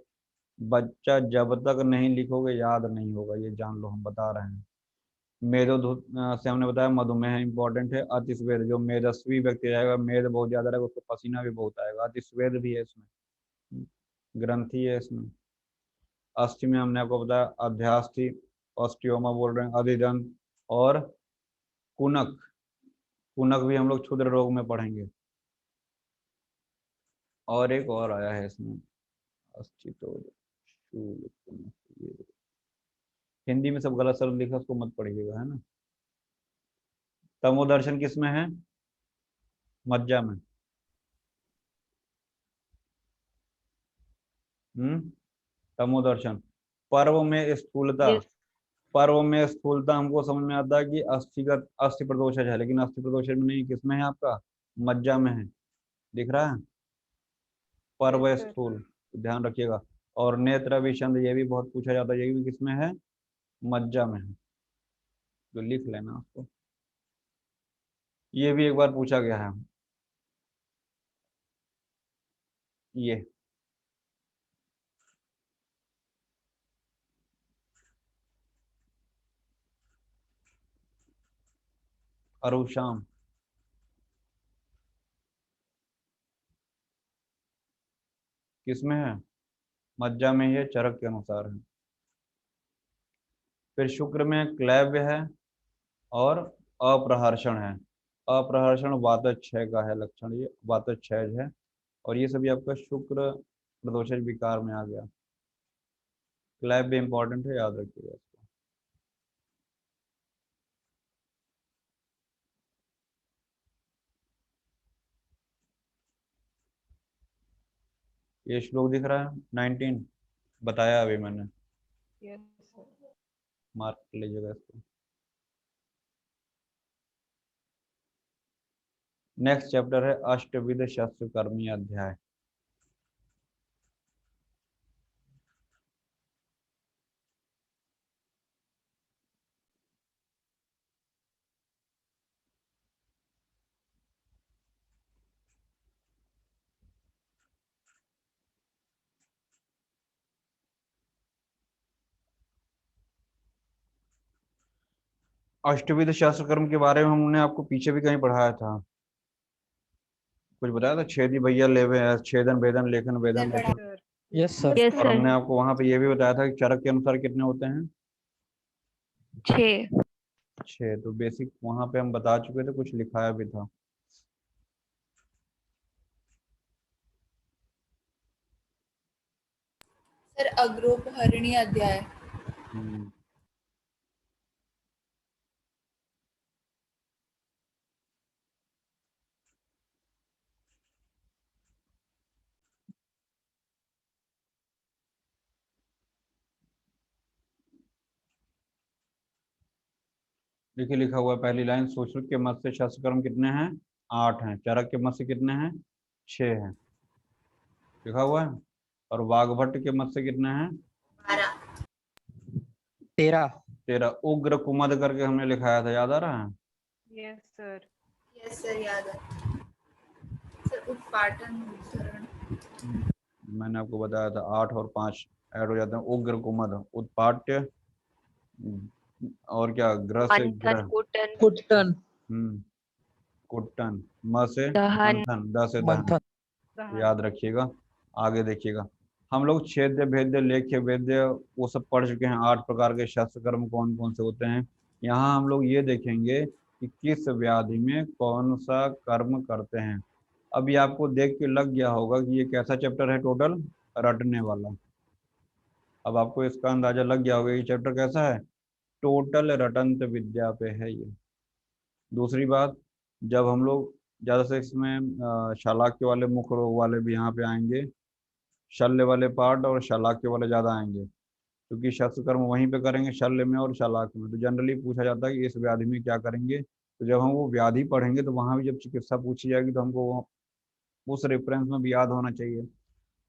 बच्चा जब तक नहीं लिखोगे याद नहीं होगा, ये जान लो, हम बता रहे हैं। मेदो से हमने बताया मधुमेह इंपॉर्टेंट है। अतिस्वेद, जो मेदस्वी व्यक्ति रहेगा, मेद बहुत ज्यादा रहेगा, उसको पसीना भी बहुत आएगा, अतिस्वेद भी है इसमें, ग्रंथि है इसमें। अस्थि में हमने आपको बताया अध्यास्थि, ऑस्टियोमा बोल रहे हैं, अधिदंत और कुनक। कुनक भी हम लोग क्षुद्र रोग में पढ़ेंगे। और एक और आया है इसमें, अस्थि तो शूल, कुनक, ये हिंदी में सब गलत शब्द लिखा, उसको मत पढ़िएगा, है ना। तमोदर्शन किस में है? मज्जा में। तमोदर्शन। पर्व में स्थूलता, यस। पर्व में स्थूलता हमको समझ में आता है कि अस्थिगत, अस्थि प्रदोषज है, लेकिन अस्थि प्रदोषज में नहीं, किसमें है आपका? मज्जा में है, दिख रहा है। पर्व यस सर। स्थूल, तो ध्यान रखिएगा। और नेत्र विषंद, ये भी बहुत पूछा जाता है, ये भी किसमें है? मज्जा में है, तो लिख लेना उसको, ये भी एक बार पूछा गया है ये। अरुशाम, किसमें है? मज्जा में ही है, चरक के अनुसार है। फिर शुक्र में क्लैव्य है और अप्रहर्षण है। अप्रहर्षण वातक्षय का है लक्षण, ये वातक्षय है, और ये सभी आपका शुक्र प्रदोषज विकार में आ गया। क्लैव्य इंपॉर्टेंट है, याद रखिएगा इसको। ये श्लोक दिख रहा है 19, बताया अभी मैंने, यस सर। मार्क कर लीजिएगा इसको। नेक्स्ट चैप्टर है अष्टविध शस्त्र कर्मी अध्याय। अष्टविध शस्त्र कर्म के बारे में हमने आपको पीछे भी कहीं पढ़ाया था, कुछ बताया था, छेदी भैया लेवे है, छेदन भेदन लेखन वेदन सर, लेखन। Sir yes sir. यस और हमने सर। आपको वहां पे ये भी बताया था कि चरक के अनुसार कितने होते हैं? 6। 6। तो बेसिक वहां पे हम बता चुके थे, कुछ लिखाया भी था। सर अग्रोपहरणी अध्याय। हम्म। देखिए लिखा हुआ है पहली लाइन, सुश्रुत के मत से शस्त्र कर्म कितने हैं? 8 हैं। चरक के मत से कितने हैं? 6 हैं, लिखा हुआ है। और वाघभट्ट के मत से कितने हैं? 12। 13। 13। उग्र कुमद करके हमने लिखाया था, याद आ रहा है? Yes sir. यस सर, याद है सर। उत्पाटन उद्धरण। मैंने आपको बताया था 8 और 5 ऐड हो जाते हैं। उग्र कुमद, उत्पाट्य, और क्या, ग्रह से ग्रह, कुटन। कुट्टन, म से दहन। मंथन, द से दहन। मंथन। याद रखिएगा। आगे देखिएगा, हम लोग छेद्य भेद्य लेख्य वेद्य वो सब पढ़ चुके हैं। 8 प्रकार के शस्त्र कर्म कौन कौन से होते हैं। यहाँ हम लोग ये देखेंगे कि किस व्याधि में कौन सा कर्म करते हैं। अभी आपको देख के लग गया होगा कि ये कैसा चैप्टर है, टोटल रटने वाला। अब आपको इसका अंदाजा लग गया होगा ये चैप्टर कैसा है, टोटल रटंत विद्या पे है ये। दूसरी बात, जब हम लोग ज़्यादा से इसमें शालाक्य वाले मुख रोग वाले भी यहाँ पे आएंगे, शल्य वाले पार्ट और शालाक्य वाले ज़्यादा आएंगे, क्योंकि शस्त्र कर्म वहीं पे करेंगे, शल्य में और शालाक्य में। तो जनरली पूछा जाता है कि इस व्याधि में क्या करेंगे। तो जब हम वो व्याधि पढ़ेंगे तो वहाँ भी जब चिकित्सा पूछी जाएगी तो हमको उस रेफरेंस में भी याद होना चाहिए।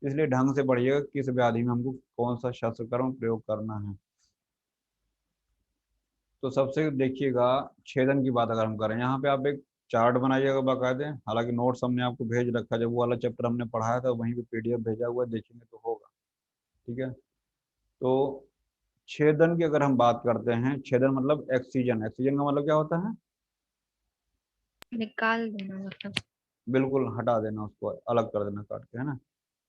इसलिए ढंग से पढ़िएगा किस व्याधि में हमको कौन सा शस्त्र कर्म प्रयोग करना है। तो सबसे देखिएगा, छेदन की बात अगर हम करें, यहाँ पे आप एक चार्ट बनाइएगा बाकायदे। हालांकि नोट्स हमने आपको भेज रखा, जब वो वाला चैप्टर हमने पढ़ाया था वहीं पे पीडीएफ भेजा हुआ है, देखेंगे तो होगा। ठीक है। तो छेदन की अगर हम बात करते हैं, छेदन मतलब एक्सीजन। एक्सीजन का मतलब क्या होता है? निकाल देना मतलब। बिल्कुल हटा देना, उसको अलग कर देना काट के, है ना।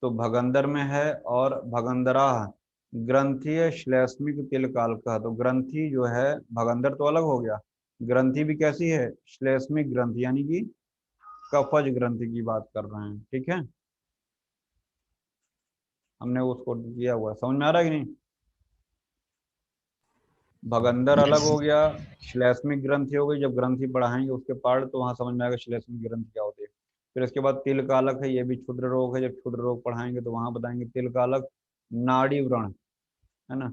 तो भगंदर में है और भगंदरा ग्रंथीय श्लेष्मिक तिल काल का। तो ग्रंथि जो है, भगंदर तो अलग हो गया, ग्रंथि भी कैसी है? श्लेष्मिक ग्रंथि, यानी कि कफज ग्रंथि की बात कर रहे हैं। ठीक है, हमने उसको किया हुआ है, समझ में आ रहा है कि नहीं? भगंदर अलग हो गया, श्लेष्मिक ग्रंथि हो गई। जब ग्रंथि बढ़ाएंगे उसके पार्ट तो वहां समझ में आएगा श्लेष्मिक ग्रंथि क्या होती है। फिर इसके बाद तिल कालक है, ये भी क्षुद्र रोग है। जब क्षुद्र रोग पढ़ाएंगे तो वहां बताएंगे तिल कालक। नाड़ी व्रण, है ना,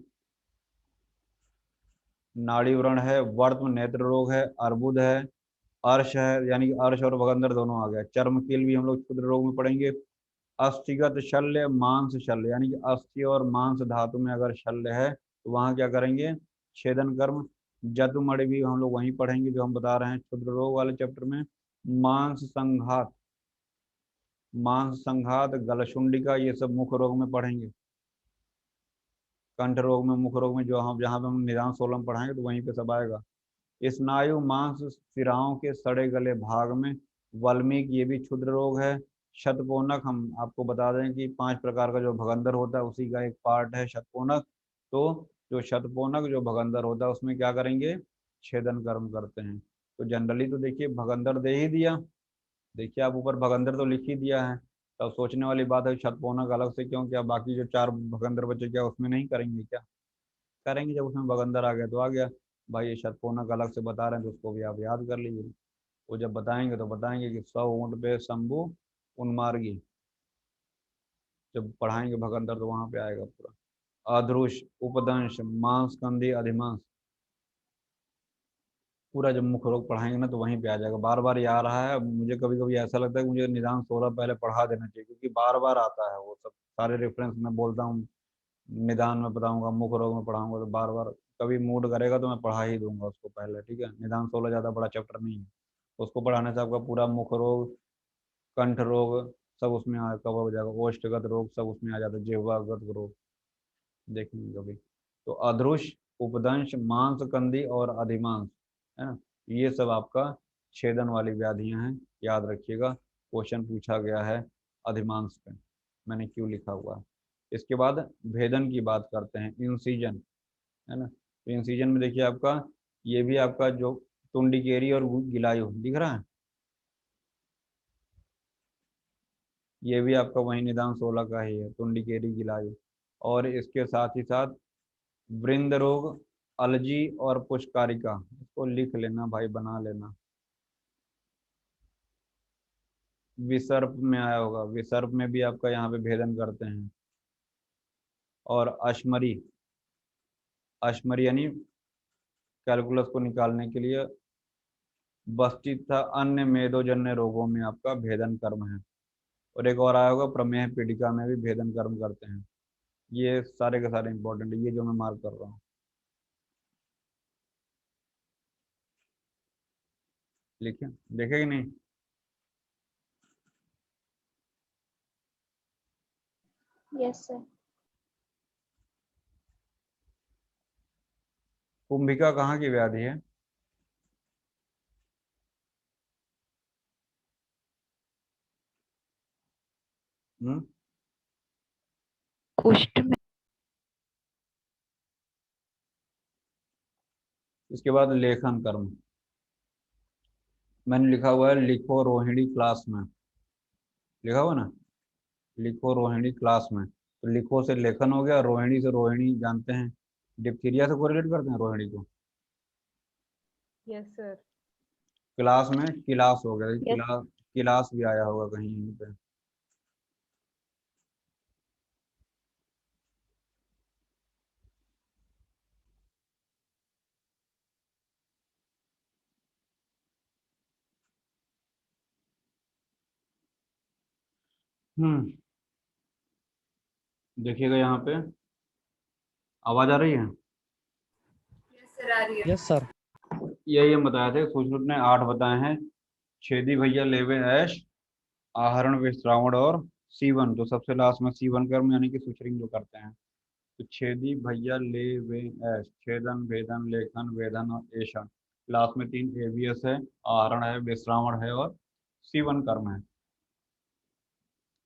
नाड़ी व्रण है। वर्त्म नेत्र रोग है, अर्बुद है, अर्श है, यानी कि अर्श और भगंदर दोनों आ गया। चर्म कील भी हम लोग क्षुद्र रोग में पढ़ेंगे। अस्थिगत शल्य, मांस शल्य, यानी कि अस्थि और मांस धातु में अगर शल्य है तो वहां क्या करेंगे? छेदन कर्म। जतुमणि भी हम लोग वहीं पढ़ेंगे जो हम बता रहे हैं क्षुद्र रोग वाले चैप्टर में। मांस संघात, मांस संघात, गलशुंडिका, ये सब मुख रोग में पढ़ेंगे। कंठ रोग में, मुख रोग में, जो हम जहाँ पे हम निदान सोलम पढ़ाएंगे तो वहीं पे सब आएगा। स्नायु मांस सिराओं के सड़े गले भाग में, वल्मीक ये भी क्षुद्र रोग है। शतकोणक हम आपको बता दें कि 5 प्रकार का जो भगंदर होता है उसी का एक पार्ट है शतकोणक। तो जो शतकोणक जो भगंदर होता है उसमें क्या करेंगे, छेदन कर्म करते हैं। तो जनरली तो देखिए भगंदर दे ही दिया, देखिए आप ऊपर भगंदर तो लिख ही दिया है। तब सोचने वाली बात है शतकोणक अलग से क्यों, क्या बाकी जो 4 भगंदर बचे क्या उसमें नहीं करेंगे क्या? करेंगे, जब उसमें भगंदर आ गया तो आ गया। भाई ये शतकोणक अलग से बता रहे हैं तो उसको भी आप याद कर लीजिए। वो जब बताएंगे तो बताएंगे कि 100 ऊंट पे शंभु उन्मार्गी, जब पढ़ाएंगे भगंदर तो वहां पे आएगा पूरा। अधरुष, उपदंश, मांसकंदी, अधिमांस, पूरा जब मुख्य रोग पढ़ाएंगे ना तो वहीं पे आ जाएगा। बार बार ये आ रहा है, मुझे कभी कभी ऐसा लगता है कि मुझे निदान 16 पहले पढ़ा देना चाहिए, क्योंकि बार बार आता है वो सब सारे रेफरेंस में बोलता हूँ। निदान में बताऊंगा, मुख्य रोग में पढ़ाऊंगा, तो बार बार कभी मूड करेगा तो मैं पढ़ा ही दूंगा उसको पहले, ठीक है। निदान 16 ज़्यादा बड़ा चैप्टर नहीं है, उसको पढ़ाने से आपका पूरा मुख रोग, कंठ रोग सब उसमें कवर हो जाएगा, ओष्ठगत रोग सब उसमें आ जाता है, जिह्वागत रोग देखेंगे कभी। तो अधरुष, उपदंश, मांसकंदी और अधिमांस, है ना, ये सब आपका छेदन वाली व्याधियां हैं, याद रखिएगा। क्वेश्चन पूछा गया है अधिमांस पे, मैंने क्यों लिखा हुआ है। इसके बाद भेदन की बात करते हैं, इंसीजन, है ना। तो इंसीजन में देखिए आपका ये भी आपका जो तुंडिकेरी और गिलायु दिख रहा है, ये भी आपका वही निदान 16 का ही है, तुंडिकेरी गिलायु। और इसके साथ ही साथ वृंद रोग, अलजी और पुष्कारिका, इसको लिख लेना भाई, बना लेना। विसर्प में आया होगा, विसर्प में भी आपका यहाँ पे भेदन करते हैं। और अश्मरी, अश्मरी यानी कैलकुलस को निकालने के लिए बस्ती तथा अन्य मेदोजन्य रोगों में आपका भेदन कर्म है। और एक और आया होगा प्रमेह पीड़िका में भी भेदन कर्म करते हैं। ये सारे के सारे इंपॉर्टेंट है, ये जो मैं मार्क कर रहा हूँ। लिखे देखे कि नहीं? Yes sir. कुंभिका कहाँ की व्याधि है? कुष्ठ में। इसके बाद लेखन कर्म, मैंने लिखा हुआ है लिखो रोहिणी क्लास में, लिखा हुआ ना, लिखो रोहिणी क्लास में। तो लिखो से लेखन हो गया, रोहिणी से रोहिणी जानते हैं, डिप्थीरिया से कोरिलेट करते हैं रोहिणी को। Yes, sir. क्लास में किलास हो गया, Yes. किलास, किलास भी आया होगा कहीं यहीं पे। हम्म, देखिएगा यहाँ पे आवाज आ रही है। यस सर, आ रही है। Yes sir. यही हम बताए थे, सुश्रुत ने 8 बताए हैं। छेदी भैया लेवे ऐश, आहरण विश्रावण और सीवन, जो सबसे लास्ट में सीवन कर्म यानी कि सुश्रिंग जो करते हैं। तो छेदी भैया ले वे ऐश, छेदन भेदन लेखन वेदन और ऐशन, लास्ट में 3 एवीएस है, आहरण है, विश्रावण है और सीवन कर्म है।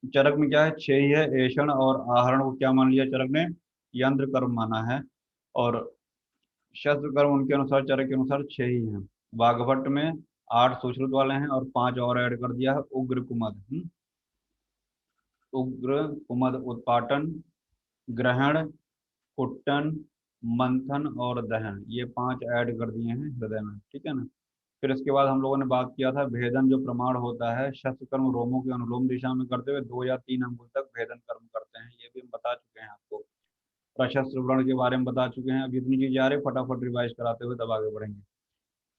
चरक में क्या है, 6 ही है, ऐशन और आहरण को क्या मान लिया चरक ने, यंत्र कर्म माना है। और शस्त्र कर्म उनके अनुसार, चरक के अनुसार 6 ही हैं। वाघभट्ट में 8 सुश्रुत वाले हैं और 5 और ऐड कर दिया है, उग्र कुमद, उग्र कुमद, उत्पाटन, ग्रहण, कुट्टन, मंथन और दहन, ये 5 ऐड कर दिए हैं हृदय में, ठीक है ना। फिर इसके बाद हम लोगों ने बात किया था भेदन जो प्रमाण होता है, शस्त्र कर्म रोमों के अनुलोम दिशा में करते हुए 2 या 3 अंगुल तक भेदन कर्म करते हैं, ये भी हम बता चुके हैं आपको। प्रशस्त्र व्रण के बारे में बता चुके हैं। अब जितनी चीजें आ रही है फटाफट रिवाइज कराते हुए तब आगे बढ़ेंगे।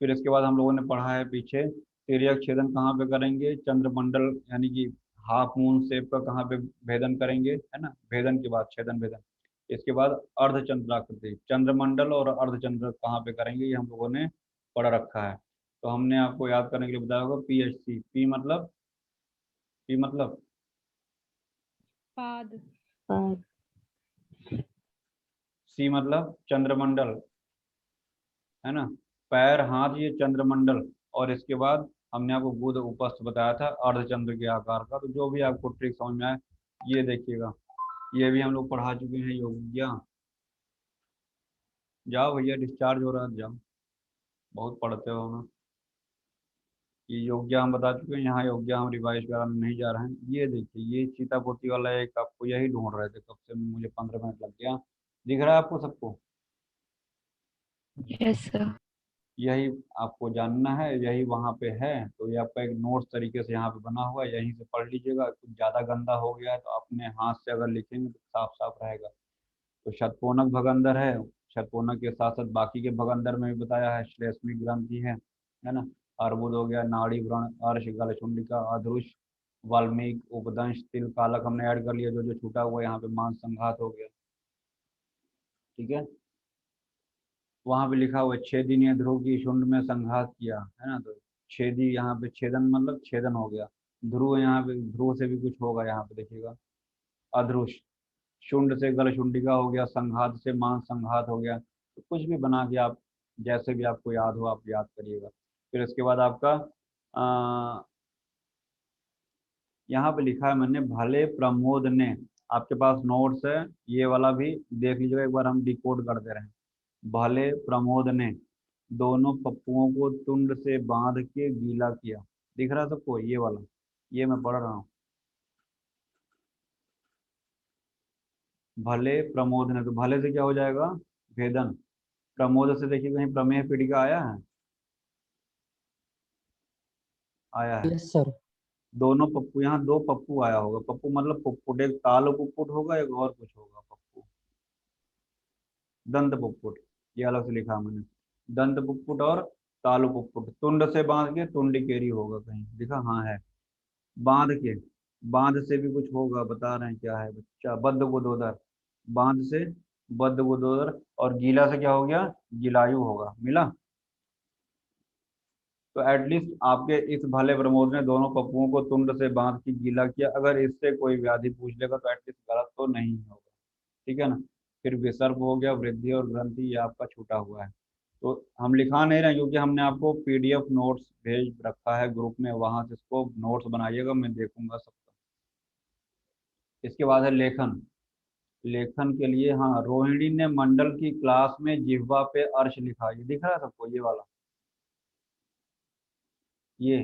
फिर इसके बाद हम लोगों ने पढ़ा है पीछे तिर्यक छेदन कहाँ पे करेंगे, चंद्रमंडल यानी कि हाफ मून शेप का कहाँ पे भेदन करेंगे, है ना, भेदन के बाद छेदन भेदन। इसके बाद अर्धचंद्राकृति, चंद्रमंडल और अर्धचंद्र कहाँ पे करेंगे, ये हम लोगों ने पढ़ रखा है। तो हमने आपको याद करने के लिए बताया होगा PHC, पी मतलब पाद. पाद, सी मतलब चंद्रमंडल, है ना, पैर, हाथ, ये चंद्रमंडल, और इसके बाद हमने आपको गुद उपस्थ बताया था अर्धचंद्र के आकार का। तो जो भी आपको ट्रिक समझ में आए ये देखिएगा, ये भी हम लोग पढ़ा चुके हैं योग्या। जाओ भैया, डिस्चार्ज हो रहा है, जाओ, बहुत पढ़ते हो ना। ये योग्या हम बता चुके हैं, यहाँ योग्या हम रिवाइज कराने नहीं जा रहे हैं। ये देखिए, ये सीतापोती वाला एक आपको यही ढूंढ रहे थे कब से, मुझे 15 मिनट लग गया। दिख रहा है आपको सबको? Yes sir. यही आपको जानना है, यही वहाँ पे है। तो ये आपका एक नोट्स तरीके से यहाँ पे बना हुआ है, यहीं से पढ़ लीजिएगा। कुछ ज़्यादा गंदा हो गया है तो अपने हाथ से अगर लिखेंगे तो साफ साफ रहेगा। तो शतकोणक भगंदर है, शतकोणक के साथ साथ बाकी के भगंदर में भी बताया है। श्लेष्मिक ग्रंथि है ना, अर्बुद हो गया, नाड़ी व्रण, अर्श, गलचुंडिका, अधरुष, वाल्मीकि, उपदंश, तिल, कालक हमने ऐड कर लिया। जो जो छूटा हुआ यहाँ पे मांस संघात हो गया, ठीक है। वहां पे लिखा हुआ है छेदिनी ध्रुव की शुंड में संघात किया, है ना। तो छेदी यहाँ पे छेदन मतलब छेदन हो गया। ध्रुव यहाँ पे ध्रुव से भी कुछ होगा, यहाँ पे देखिएगा। अधरुष, शुंड से गलशुंडिका हो गया, संघात से मांस संघात हो गया। तो कुछ भी बना के आप जैसे भी आपको याद हो आप याद करिएगा। फिर इसके बाद आपका यहाँ पे लिखा है मैंने, भले प्रमोद ने, आपके पास नोट्स है, ये वाला भी देख लीजिएगा एक बार, हम डिकोड कर दे रहे हैं। भले प्रमोद ने दोनों पप्पुओं को तुंड से बांध के गीला किया। दिख रहा है सबको? ये वाला, ये मैं पढ़ रहा हूँ। भले प्रमोद ने, तो भले से क्या हो जाएगा? भेदन। प्रमोद से देखिए कहीं प्रमेय पीड़िका आया है? आया है। Yes sir. दोनों पप्पू, यहाँ दो पप्पू आया होगा। पप्पू मतलब पुप्पुट, एक ताल पुप्पुट होगा, एक और कुछ होगा पप्पू, दंत पुप्पुट, ये अलग से लिखा मैंने। दंत पुप्पुट और तालु पुप्पुट, तुंड से बांध के तुंडिकेरी होगा, कहीं दिखा? हाँ है। बांध के, बांध से भी कुछ होगा, बता रहे हैं क्या है बच्चा। बद्ध गुदोदर, बांध से बद्ध गुदोदर, और गीला से क्या हो गया? गिलायु होगा। मिला? तो एटलीस्ट आपके इस भले प्रमोद ने दोनों पप्पुओं को तुंड से बांध के गीला किया, अगर इससे कोई व्याधि पूछ लेगा तो एटलीस्ट गलत तो नहीं होगा, ठीक है ना। फिर विसर्ग हो गया, वृद्धि और ग्रंथि, ये आपका छूटा हुआ है। तो हम लिखा नहीं रहे क्योंकि हमने आपको पीडीएफ नोट्स भेज रखा है ग्रुप में, वहां से इसको नोट्स बनाइएगा, मैं देखूंगा सबका। इसके बाद है लेखन। लेखन के लिए, हाँ, रोहिणी ने मंडल की क्लास में जिह्वा पे अर्श लिखा। ये दिख रहा है सबको? ये वाला, ये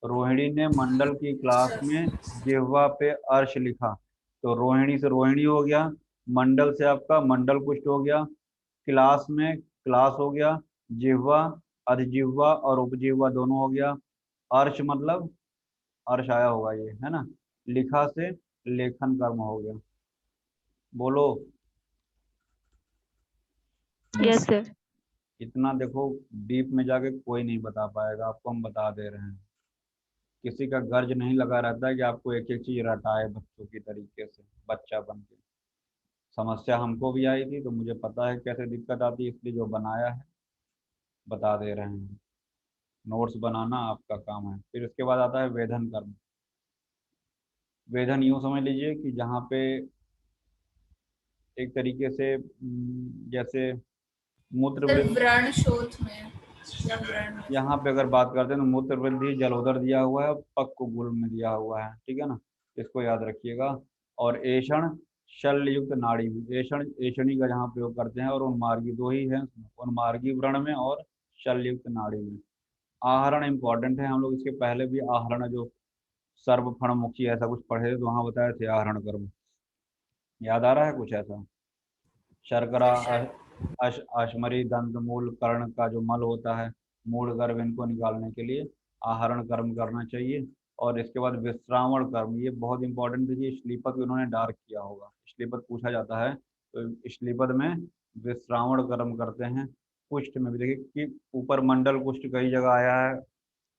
रोहिणी ने मंडल की क्लास में जिह्वा पे अर्श लिखा। तो रोहिणी से रोहिणी हो गया, मंडल से आपका मंडल कुष्ठ हो गया, क्लास में क्लास हो गया, जिह्वा, अधिजिह्वा और उपजिह्वा दोनों हो गया। अर्श मतलब अर्श आया होगा, ये है ना। लिखा से लेखन कर्म हो गया। बोलो। Yes sir. इतना देखो डीप में जाके कोई नहीं बता पाएगा आपको, हम बता दे रहे हैं। किसी का गर्ज नहीं लगा रहता है कि आपको एक एक चीज रटाए बच्चों की तरीके से, बच्चा बन के। समस्या हमको भी आई थी तो मुझे पता है कैसे दिक्कत आती है, इसलिए जो बनाया है बता दे रहे हैं। नोट्स बनाना आपका काम है। फिर इसके बाद आता है वेधन कर्म। वेधन यूँ समझ लीजिए कि जहाँ पे एक तरीके से जैसे मूत्र सर वृद्धि, व्रण शोथ में या व्रण, यहाँ पे अगर बात करते हैं तो मूत्र वृद्धि जलोदर दिया हुआ है, पक को गुल में दिया हुआ है, ठीक है ना। इसको याद रखिएगा। और ऐषण शल्य युक्त नाड़ी में, ऐषण ऐषणी का जहाँ प्रयोग करते हैं, और उन्मार्गी, दो ही है, उन्मार्गी व्रण में और शल्य युक्त नाड़ी में। आहरण इंपॉर्टेंट है, हम लोग इसके पहले भी आहरण जो सर्व फण मुखी ऐसा कुछ पढ़े थे तो वहाँ बताए थे आहरण कर्म। याद आ रहा है कुछ ऐसा? शर्करा, अश्मरी, दंत मूल, कर्ण का जो मल होता है, मूल गर्भ, इनको निकालने के लिए आहरण कर्म करना चाहिए। और इसके बाद विश्रावण कर्म, ये बहुत इंपॉर्टेंट है कि श्लीपद उन्होंने डार्क किया होगा, श्लीपद पूछा जाता है तो श्लीपद में विश्रावण कर्म करते हैं। कुष्ठ में भी देखिए कि ऊपर मंडल कुष्ठ कई जगह आया है,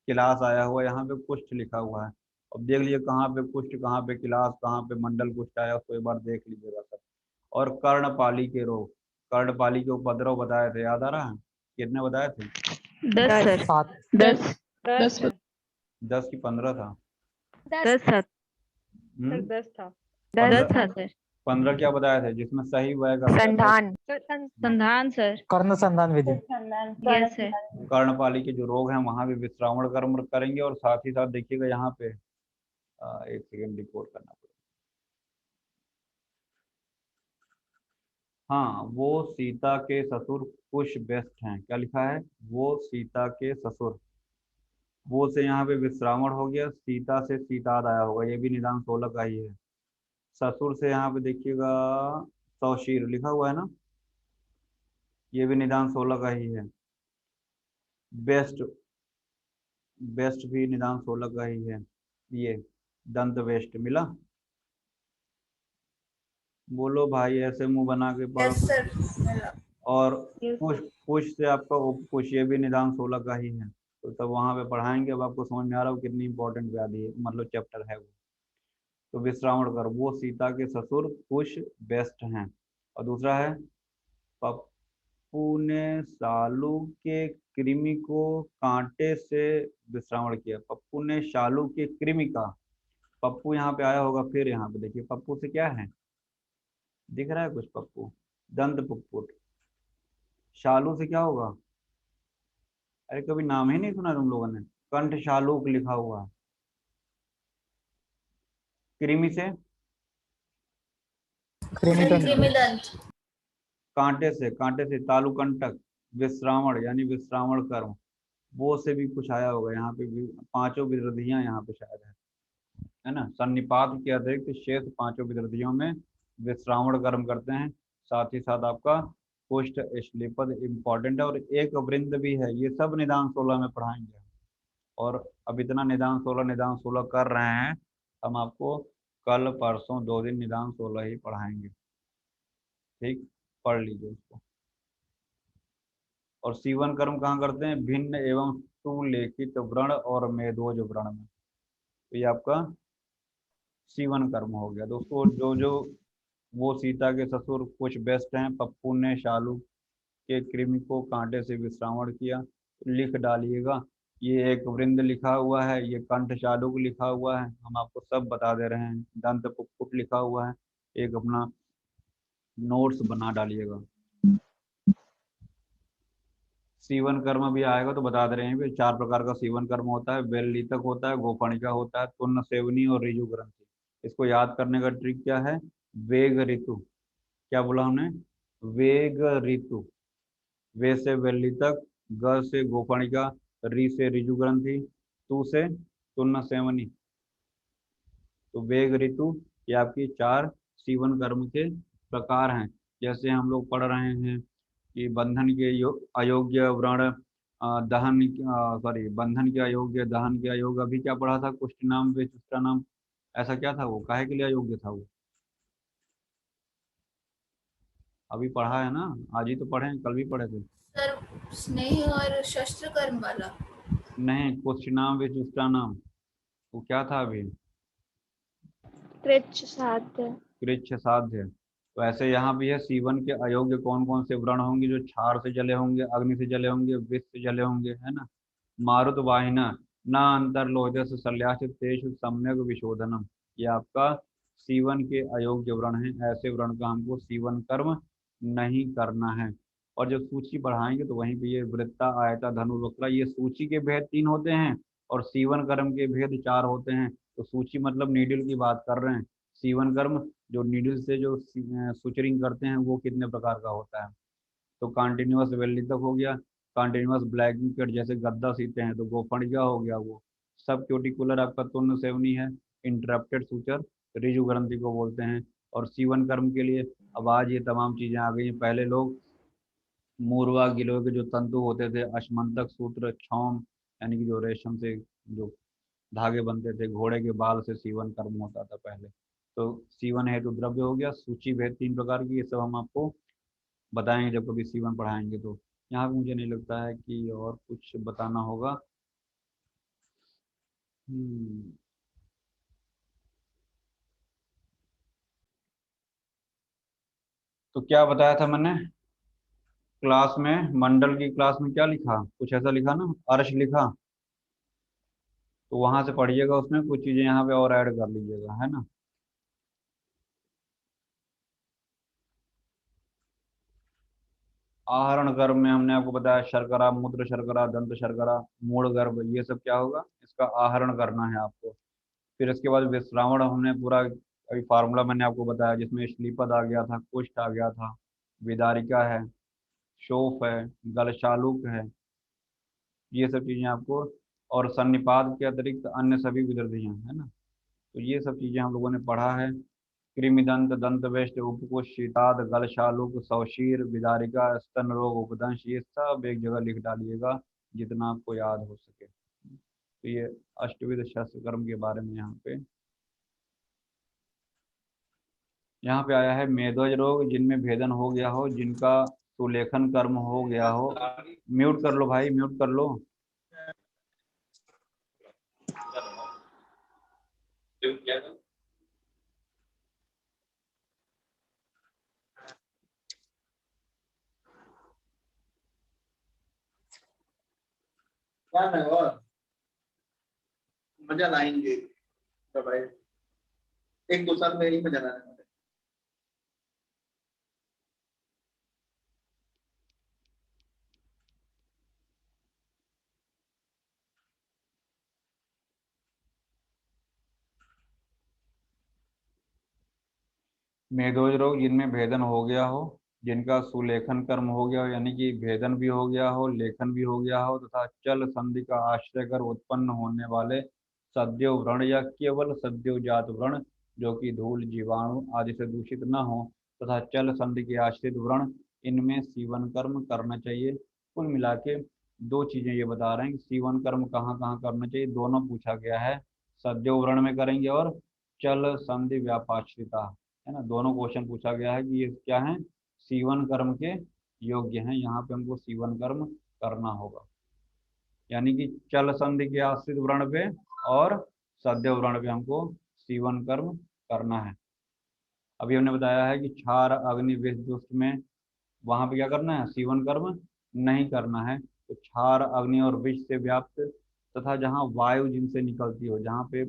किलास आया हुआ है, यहाँ पे कुष्ठ लिखा हुआ है। अब देख लीजिए कहाँ पे कुष्ठ, कहाँ पे किलास, कहाँ पे मंडल कुष्ठ आया, उसको एक बार देख लीजिएगा सब। और कर्णपाली के रोग, कर्णपाली के उपद्रव बताए थे, याद आ रहा है? कितने बताए थे? 10 सर। 7। 10 10 सर। 10 की 15 था? 10 सर। सर 10 था। 10 था सर। 15 क्या बताए थे जिसमें सही वह का संधान। संधान सर। कर्ण संधान विधि। Yes sir. कर्णपाली के जो रोग हैं वहां भी विश्रावण कर्म करेंगे। और साथ ही साथ देखिएगा यहाँ पे एक सेकेंड रिकॉर्ड करना पड़ेगा। हाँ, वो सीता के ससुर कुश बेस्ट हैं। क्या लिखा है? वो सीता के ससुर। वो से यहाँ पे विश्रावण हो गया, सीता से सीताद आया होगा, ये भी निदान 16 का ही है। ससुर से यहाँ पे देखिएगा सौशीर लिखा हुआ है ना, ये भी निदान 16 का ही है। बेस्ट, बेस्ट भी निदान 16 का ही है। ये दंत वेस्ट मिला। बोलो भाई, ऐसे मुंह बना के पढ़ो। Yes sir. और कुछ से आपका उपकुश, ये भी निदान 16 का ही है। तो तब वहां पे पढ़ाएंगे। अब आपको समझ में आ रहा हो कितनी इंपॉर्टेंट व्याधि है, मतलब चैप्टर है वो। तो विश्रावण कर, वो सीता के ससुर कुश बेस्ट हैं। और दूसरा है पप्पू ने शालू के कृमि को कांटे से विश्रावण किया। पप्पू ने शालू के कृमि का, पप्पू यहाँ पे आया होगा। फिर यहाँ पे देखिए पप्पू से क्या है, दिख रहा है कुछ? पप्पू दंत पुप्पुट। शालू से क्या होगा? अरे कभी नाम ही नहीं सुना तुम लोगों ने? कंठ शालूक लिखा हुआ है। कृमि से कृमिदंत। कृमिदंत। कांटे से तालुकंटक। विश्रावण यानी विश्रावण कर्म, वो से भी कुछ आया होगा। यहाँ पे भी पांचों विरोधियां यहाँ पे शायद है ना। सन्निपात के अतिरिक्त शेष पांचों विरोधियों में विश्रावण कर्म करते हैं। साथ ही साथ आपका पुष्ट श्लीपद इम्पॉर्टेंट है। और एक वृंद भी है। ये सब निदान 16 में पढ़ाएंगे। और अब इतना निदान 16 कर रहे हैं हम। आपको कल परसों 2 दिन निदान 16 ही पढ़ाएंगे। ठीक, पढ़ लीजिए उसको। और सीवन कर्म कहाँ करते हैं? भिन्न एवं सुलेखित व्रण और मेदोज व्रण में। तो ये आपका सीवन कर्म हो गया दोस्तों। जो वो सीता के ससुर कुछ बेस्ट हैं। पप्पू ने शालू के कृमि को कांटे से विश्रावण किया। तो लिख डालिएगा। ये एक वृंद लिखा हुआ है, ये कंठ शालूक लिखा हुआ है, हम आपको सब बता दे रहे हैं। दंत पुप्पुट लिखा हुआ है। एक अपना नोट्स बना डालिएगा। सीवन कर्म भी आएगा तो बता दे रहे हैं। 4 प्रकार का सीवन कर्म होता है। वेल्लितक होता है, गोफणिका होता है, तुन्न सेवनी और ऋजु ग्रंथि। इसको याद करने का ट्रिक क्या है? वेग ऋतु। क्या बोला हमने? वेग ऋतु। वे से वेल्लितक, ग से गोफणिका, री से ऋजु ग्रंथि, तू से तुन्न सेवनी। तो वेग ऋतु ये आपकी 4 सीवन कर्म के प्रकार हैं। जैसे हम लोग पढ़ रहे हैं कि बंधन के अयोग्य व्रण दहन, सॉरी, बंधन के अयोग्य, दहन के अयोग्य। अभी क्या पढ़ा था? कुष्ठ नाम वे चुष्टा नाम। ऐसा क्या था वो? काहे के लिए अयोग्य था वो? अभी पढ़ा है ना, आज ही तो पढ़े हैं, कल भी पढ़े थे। सर स्नेह और शस्त्र कर्म वाला। नहीं, कुष्ठ नाम वे चुष्टा नाम, वो क्या था अभी? कृच्छ साध्य। कृच्छ साध्य। तो ऐसे यहाँ भी है, सीवन के अयोग्य कौन कौन से व्रण होंगे? जो क्षार से जले होंगे, अग्नि से जले होंगे, विष से जले होंगे, है ना। मारुत वाहिना न अंतर्लोहित शल्याचित तेषु सम्यक विशोधनम। ये आपका सीवन के अयोग्य व्रण है। ऐसे व्रण का हमको सीवन कर्म नहीं करना है। और जब सूची बढ़ाएंगे तो वहीं पे ये वृत्ता, आयता, धनु, वक्रा, ये सूची के भेद 3 होते हैं और सीवन कर्म के भेद 4 होते हैं। तो सूची मतलब नीडल की बात कर रहे हैं। सीवन कर्म जो नीडल से जो सुचरिंग करते हैं वो कितने प्रकार का होता है? तो कंटिन्यूअस वेल्लितक हो गया, कंटिन्यूअस ब्लैकिंग कट जैसे गद्दा सीते हैं तो गोफणिका हो गया वो। सब क्यूटिकुलर आपका तुन्न सेवनी है। इंटरप्टेड सूचर ऋजु ग्रंथि को बोलते हैं। और सीवन कर्म के लिए अब आज ये तमाम चीजें आ गई हैं। पहले लोग मूर्वा गिलोय के जो तंतु होते थे, अश्मंतक सूत्र, क्षौम यानी कि जो रेशम से जो धागे बनते थे, घोड़े के बाल से सीवन कर्म होता था पहले। तो सीवन हेतु द्रव्य हो गया। सूची भेद 3 प्रकार की, ये सब हम आपको बताएंगे जब कभी सीवन पढ़ाएंगे। तो यहाँ पे मुझे नहीं लगता है कि और कुछ बताना होगा। तो क्या बताया था मैंने क्लास में? मंडल की क्लास में क्या लिखा? कुछ ऐसा लिखा ना, अर्श लिखा। तो वहां से पढ़िएगा, उसमें कुछ चीजें यहाँ पे और ऐड कर लीजिएगा, है ना। आहरण गर्भ में हमने आपको बताया शर्करा, मूत्र शर्करा, दंत शर्करा, मूल गर्भ, ये सब क्या होगा, इसका आहरण करना है आपको। फिर इसके बाद विश्रावण हमने पूरा अभी फार्मूला मैंने आपको बताया, जिसमें श्लीपद आ गया था, कुष्ठ आ गया था, विदारिका है, शोफ है, गलशालुक है, ये सब चीजें आपको, और सन्निपात के अतिरिक्त अन्य सभी विदर्भियां है ना। तो ये सब चीजें हम लोगों ने पढ़ा है। कृमिदंत, दंतवेष्ट, उपकुश, शीताद, गलशालुक, शवशीर, विदारिका, स्तन रोग, उपदंश, ये सब एक जगह लिख डालिएगा जितना आपको याद हो सके। तो ये अष्टविध शस्त्र कर्म के बारे में यहाँ पे आया है। मेदोज रोग जिनमें भेदन हो गया हो, जिनका सुलेखन कर्म हो गया हो। म्यूट कर लो भाई, म्यूट कर लो। मजा लाएंगे तो भाई, एक दो साल में ही मजा लाएंगे। मेदोज रोग जिनमें भेदन हो गया हो, जिनका सुलेखन कर्म हो गया हो, यानी कि भेदन भी हो गया हो, लेखन भी हो गया हो, तथा चल संधि का आश्रय कर उत्पन्न होने वाले सद्यो व्रण या केवल सद्योजात व्रण, जो कि धूल, जीवाणु आदि से दूषित न हो, तथा चल संधि के आश्रित व्रण, इनमें सीवन कर्म करना चाहिए। कुल मिला के दो चीजें ये बता रहे हैं कि सीवन कर्म कहाँ कहाँ करना चाहिए, दोनों पूछा गया है। सद्यो व्रण में करेंगे और चल संधि व्यापाश्रिता, है ना, दोनों क्वेश्चन पूछा गया है कि ये क्या है, सीवन कर्म के योग्य हैं। यहाँ पे हमको सीवन कर्म करना होगा, यानी कि चल संधि के आश्रित व्रण पे और सद्य व्रण पे हमको सीवन कर्म करना है। अभी हमने बताया है कि क्षार, अग्नि, विष, दुष्ट में वहां पे क्या करना है, सीवन कर्म नहीं करना है। तो क्षार, अग्नि और विष से व्याप्त तथा जहाँ वायु जिनसे निकलती हो, जहाँ पे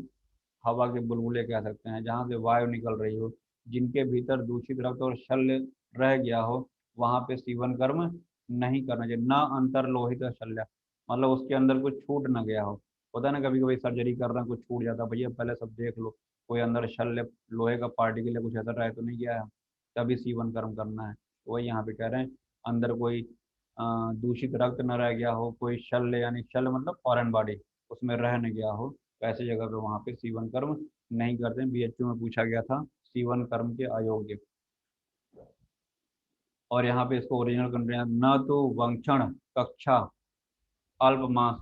हवा के बुलबुले कह सकते हैं, जहाँ से वायु निकल रही हो, जिनके भीतर दूषित रक्त और शल्य रह गया हो, वहां पे सीवन कर्म नहीं करना चाहिए। न अंतर्लोहित शल्य, मतलब उसके अंदर कुछ छूट ना गया हो। होता है ना, कभी कभी सर्जरी कर रहे हैं कुछ छूट जाता है, भैया पहले सब देख लो कोई अंदर शल्य, लोहे का पार्टिकल कुछ ऐसा रहे तो नहीं गया है, तभी सीवन कर्म करना है। तो वही यहाँ पे कह रहे हैं, अंदर कोई दूषित रक्त न रह गया हो, कोई शल्य, यानी शल्य मतलब फॉरेन बॉडी उसमें रह न गया हो, ऐसी जगह पे वहां पे सीवन कर्म नहीं करते। बीएचयू में पूछा गया था सीवन कर्म के अयोग्य। और यहाँ पे इसको ओरिजिनल कंटेंट, न तो वंक्षण कक्षा अल्प मास,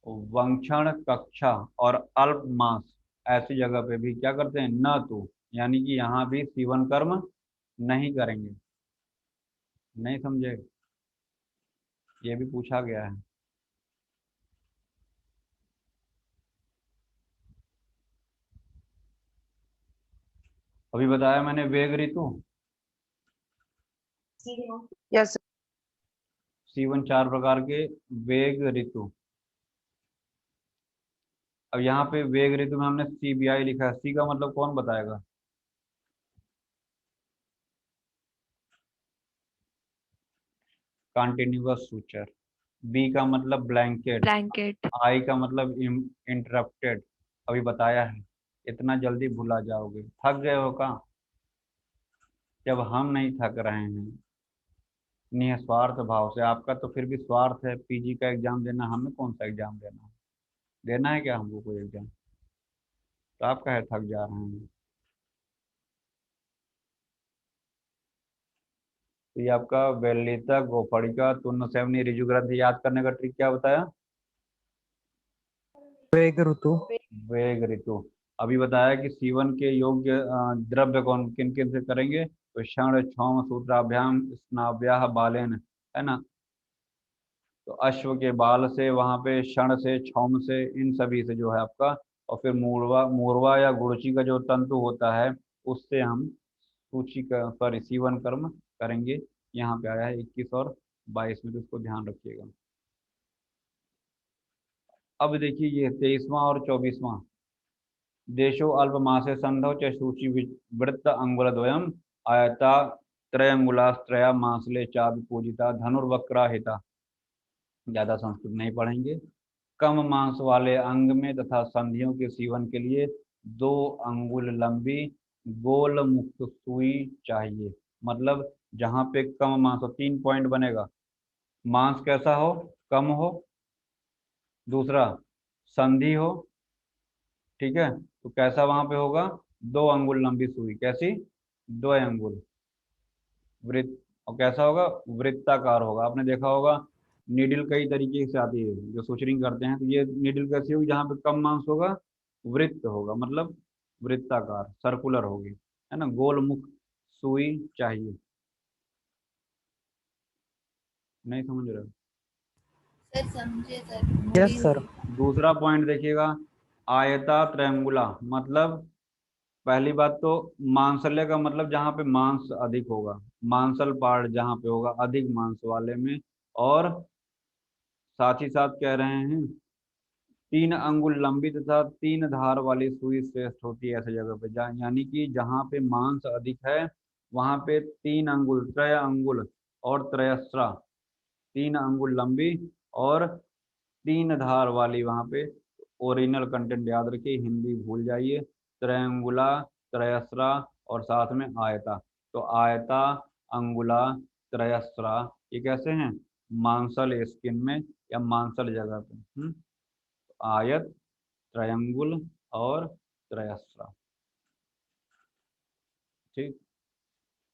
वंक्षण कक्षा और अल्प मास, ऐसी जगह पे भी क्या करते हैं, न तो, यानी कि यहाँ भी सीवन कर्म नहीं करेंगे। नहीं समझे, ये भी पूछा गया है। अभी बताया मैंने वेग ऋतु, यस सीवन 4 प्रकार के वेग ऋतु। अब यहाँ पे वेग ऋतु में हमने CBI लिखा है, सी का मतलब कौन बताएगा, कंटिन्यूअस सूचर, बी का मतलब ब्लैंकेट, ब्लैंकेट, आई का मतलब इंटरप्टेड। अभी बताया है, इतना जल्दी भूला जाओगे, थक गए हो का, जब हम नहीं थक रहे हैं निस्वार्थ भाव से। आपका तो फिर भी स्वार्थ है, पीजी का एग्जाम देना, हमें कौन सा एग्जाम देना है, देना है क्या हमको कोई एग्जाम, तो आप कहे थक जा रहे हैं। तो ये आपका वेलिता, गोफड़िका, तुन्न सेवनी, ऋजु ग्रंथि याद करने का ट्रिक क्या बताया, वेग ऋतु। वेग ऋतु। अभी बताया कि सीवन के योग्य द्रव्य कौन किन किन से करेंगे, तो क्षण, क्षौम, सूत्राभ्याम, स्नाव्याह, बालेन, है ना। तो अश्व के बाल से, वहां पे क्षण से, क्षौम से, इन सभी से जो है आपका, और फिर मूर्वा, मूर्वा या गुड़ची का जो तंतु होता है उससे हम सूची का, सॉरी, सीवन कर्म करेंगे। यहाँ पे आया है 21 और 22 में, तो इसको ध्यान रखिएगा। अब देखिए ये 23वां और 24वां, देशो अल्प मासे संधौ च सूची वृत्त अंगुल द्वयम आयता त्रयंगुलास्त्रया मांसले चापि पूजिता धनुर्वक्रा हिता। ज्यादा संस्कृत नहीं पढ़ेंगे। कम मांस वाले अंग में तथा संधियों के सीवन के लिए 2 अंगुल लंबी गोल मुक्त सुई चाहिए। मतलब जहां पे कम मांस हो, 3 पॉइंट बनेगा। मांस कैसा हो? कम हो। दूसरा संधि हो, ठीक है, तो कैसा वहां पे होगा? 2 अंगुल लंबी सुई। कैसी? 2 अंगुल। वृत्त। और कैसा होगा? वृत्ताकार होगा। आपने देखा होगा नीडल कई तरीके से आती है जो सुचरिंग करते हैं, तो ये नीडल कैसी होगी? जहाँ पे कम मांस होगा वृत्त होगा, मतलब वृत्ताकार, सर्कुलर होगी, है ना। गोल मुख सुई चाहिए। नहीं समझ रहे हो? सर समझे सर। Yes sir. दूसरा पॉइंट देखिएगा, आयता त्रयंगुला। मतलब पहली बात तो मांसल्य का मतलब जहाँ पे मांस अधिक होगा, मांसल पार्ट जहाँ पे होगा अधिक मांस वाले में। और साथ ही साथ कह रहे हैं 3 अंगुल लंबी तथा 3 धार वाली सुई श्रेष्ठ होती है ऐसी जगह पे। यानी कि जहाँ पे मांस अधिक है वहां पे 3 अंगुल, त्रय अंगुल और त्रयस्रा, 3 अंगुल लंबी और 3 धार वाली वहां पे। ओरिजिनल कंटेंट याद रखिए, हिंदी भूल जाइए। त्रयंगुला, त्रयस्रा और साथ में आयता। तो आयता, अंगुला, त्रयस्रा ये कैसे हैं? मांसल स्किन में या मांसल जगह पे। आयत, त्रयंगुल और त्रयस्रा। ठीक।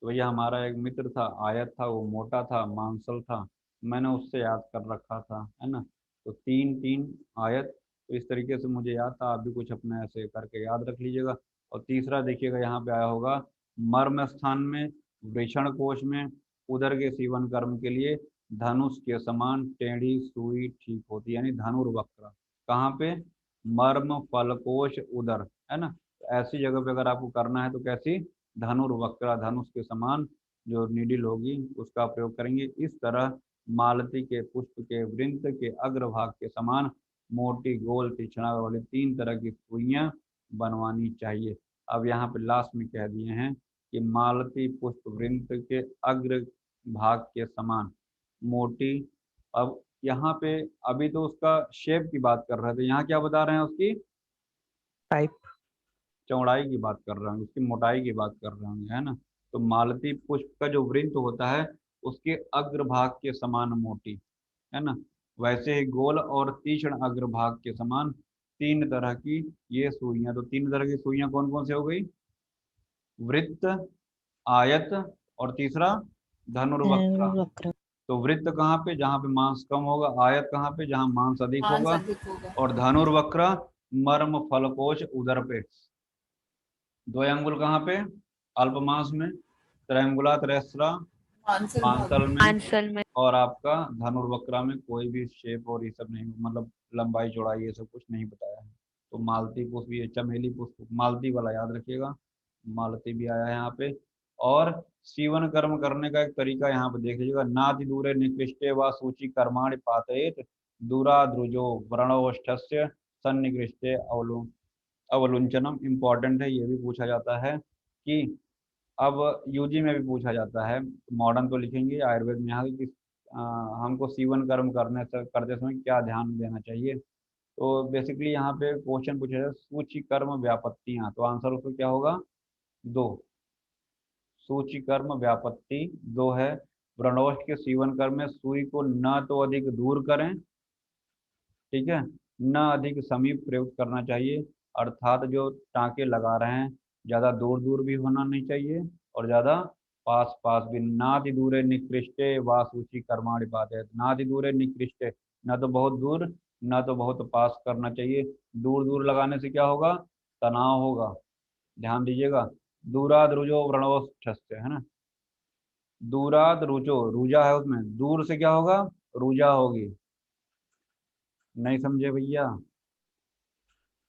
तो ये हमारा एक मित्र था, आयत था, वो मोटा था, मांसल था, मैंने उससे याद कर रखा था, है ना। तो 3 3 आयत, तो इस तरीके से मुझे याद था। आप भी कुछ अपने ऐसे करके याद रख लीजिएगा। और तीसरा देखिएगा यहाँ पे आया होगा मर्म स्थान में, वृषण कोश में, उदर के सीवन कर्म के लिए धनुष के समान टेढ़ी सुई ठीक होती है, यानी धनुर्वक्र। कहाँ पे? मर्म, फलकोश, उदर, है ना। तो ऐसी जगह पे अगर आपको करना है तो कैसी? धनुर्वक्रा, धनुष के समान जो नीडिल होगी उसका प्रयोग करेंगे। इस तरह मालती के पुष्प के वृंत के अग्रभाग के समान मोटी गोल तीक्ष्णा वाली 3 तरह की सुइयां बनवानी चाहिए। अब यहाँ पे लास्ट में कह दिए हैं कि मालती पुष्प वृंत के अग्र भाग के समान मोटी। अब यहाँ पे अभी तो उसका शेप की बात कर रहे थे, यहाँ क्या बता रहे हैं? उसकी टाइप। चौड़ाई की बात कर रहे हैं, उसकी मोटाई की बात कर रहे होंगे, है ना। तो मालती पुष्प का जो वृंत होता है उसके अग्रभाग के समान मोटी, है ना। वैसे ही गोल और तीक्ष्ण अग्रभाग के समान 3 तरह की ये सुइयां। तो 3 तरह की सुइयां कौन कौन से हो गई? वृत्त, आयत और तीसरा धनुर्वक्र। वक्र। तो वृत्त कहाँ पे? जहाँ पे मांस कम होगा। आयत कहाँ पे? जहाँ मांस अधिक मांस होगा। अधिक होगा। और धनुर्वक्र मर्म फलकोश उदर पे। 2 अंगुल कहाँ पे? अल्प मांस में। त्रयंगुला, त्रयस्रा मांसल भाग मांसल में। में। आंसर में। और आपका धनुर्वक्रा में कोई भी शेप और ये सब नहीं, मतलब लंबाई चौड़ाई ये सब कुछ नहीं बताया है। तो मालती पुष्प, ये चमेली पुष्प, मालती वाला याद रखिएगा, मालती भी आया है यहाँ पे। और सीवन कर्म करने का एक तरीका यहाँ पे देख लीजिएगा, नाति दूरे निकृष्टे व सूची कर्माणि पातयेत दूराद्रुजो व्रणोष्ठस्य सन्निकृष्टे अवलुंचनम। इम्पॉर्टेंट है, ये भी पूछा जाता है कि अब यूजी में भी पूछा जाता है। मॉडर्न तो लिखेंगे आयुर्वेद में यहाँ कि हमको सीवन कर्म करते समय क्या ध्यान देना चाहिए। तो बेसिकली यहाँ पे क्वेश्चन पूछा जाए सूची कर्म व्यापत्तियाँ, तो आंसर उसको क्या होगा? 2। सूची कर्म व्यापत्ति 2 है। व्रणोष्ठ के सीवन कर्म में सुई को न तो अधिक दूर करें, ठीक है, न अधिक समीप प्रयोग करना चाहिए। अर्थात जो टाँके लगा रहे हैं ज़्यादा दूर दूर भी होना नहीं चाहिए और ज़्यादा पास पास भी। नाति दूरे निकृष्टे व सूची कर्माणि पातयेत। नाति दूरे निकृष्टे, न तो बहुत दूर न तो बहुत पास करना चाहिए। दूर दूर लगाने से क्या होगा? तनाव होगा, ध्यान दीजिएगा। दूराद रुजो व्रणोष्ठस्य, है ना। दूराद रुजो, रुजा है उसमें, दूर से क्या होगा? रुजा होगी। नहीं समझे भैया?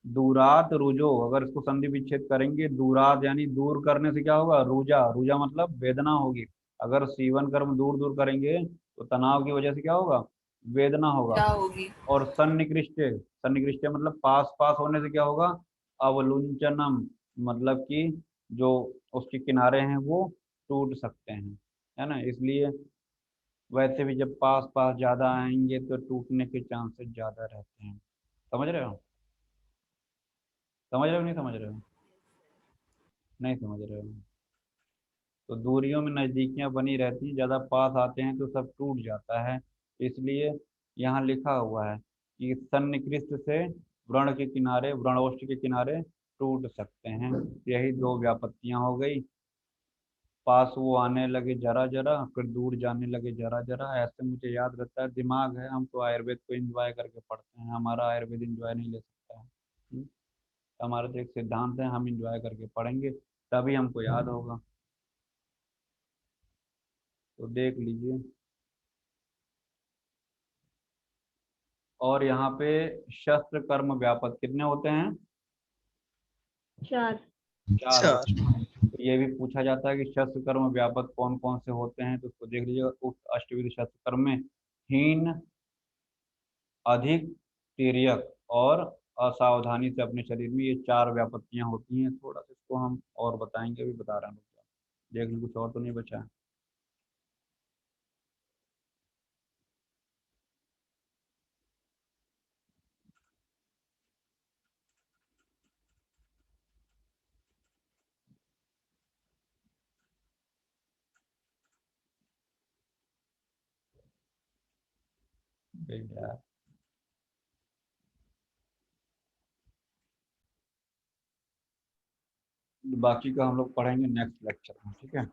दूरात रुजो, अगर इसको संधि विच्छेद करेंगे, दूरात यानी दूर करने से क्या होगा? रुजा, रुजा मतलब वेदना होगी। अगर सीवन कर्म दूर दूर करेंगे तो तनाव की वजह से क्या होगा? वेदना होगा। क्या होगी? और सन्निकृष्टे, सन्निकृष्टे मतलब पास पास होने से क्या होगा? अवलुंचनम, मतलब कि जो उसके किनारे हैं वो टूट सकते हैं। है ना, इसलिए वैसे भी जब पास पास ज़्यादा आएंगे तो टूटने के चांसेस ज़्यादा रहते हैं। समझ रहे हो? समझ रहे हो नहीं समझ रहे हो? नहीं समझ रहे हो? तो दूरियों में नज़दीकियां बनी रहती हैं, ज़्यादा पास आते हैं तो सब टूट जाता है। इसलिए यहाँ लिखा हुआ है कि सन्निकृष्ट से व्रण के किनारे, व्रणोष्ठ के किनारे टूट सकते हैं। यही दो व्यापत्तियां हो गई। पास वो आने लगे जरा जरा, फिर दूर जाने लगे जरा जरा, ऐसे मुझे याद रहता है। दिमाग है, हम तो आयुर्वेद को एंजॉय करके पढ़ते हैं, हमारा आयुर्वेद एंजॉय नहीं ले सकता है। हमारा तो एक सिद्धांत है, हम एंजॉय करके पढ़ेंगे तभी हमको याद होगा। तो देख लीजिए। और यहाँ पे शस्त्र कर्म व्यापक कितने होते हैं? 4 4 होते हैं। तो ये भी पूछा जाता है कि शस्त्र कर्म व्यापक कौन कौन से होते हैं, तो उसको देख लीजिएगा। उक्त अष्टविध शस्त्र कर्म में हीन, अधिक, तिर्यक और असावधानी से अपने शरीर में, ये 4 व्यापत्तियां होती हैं। थोड़ा सा इसको हम और बताएंगे, अभी बता रहे हैं। देख लीजिए, कुछ और तो नहीं बचा है। देख यार, बाकी का हम लोग पढ़ेंगे नेक्स्ट लेक्चर में, ठीक है।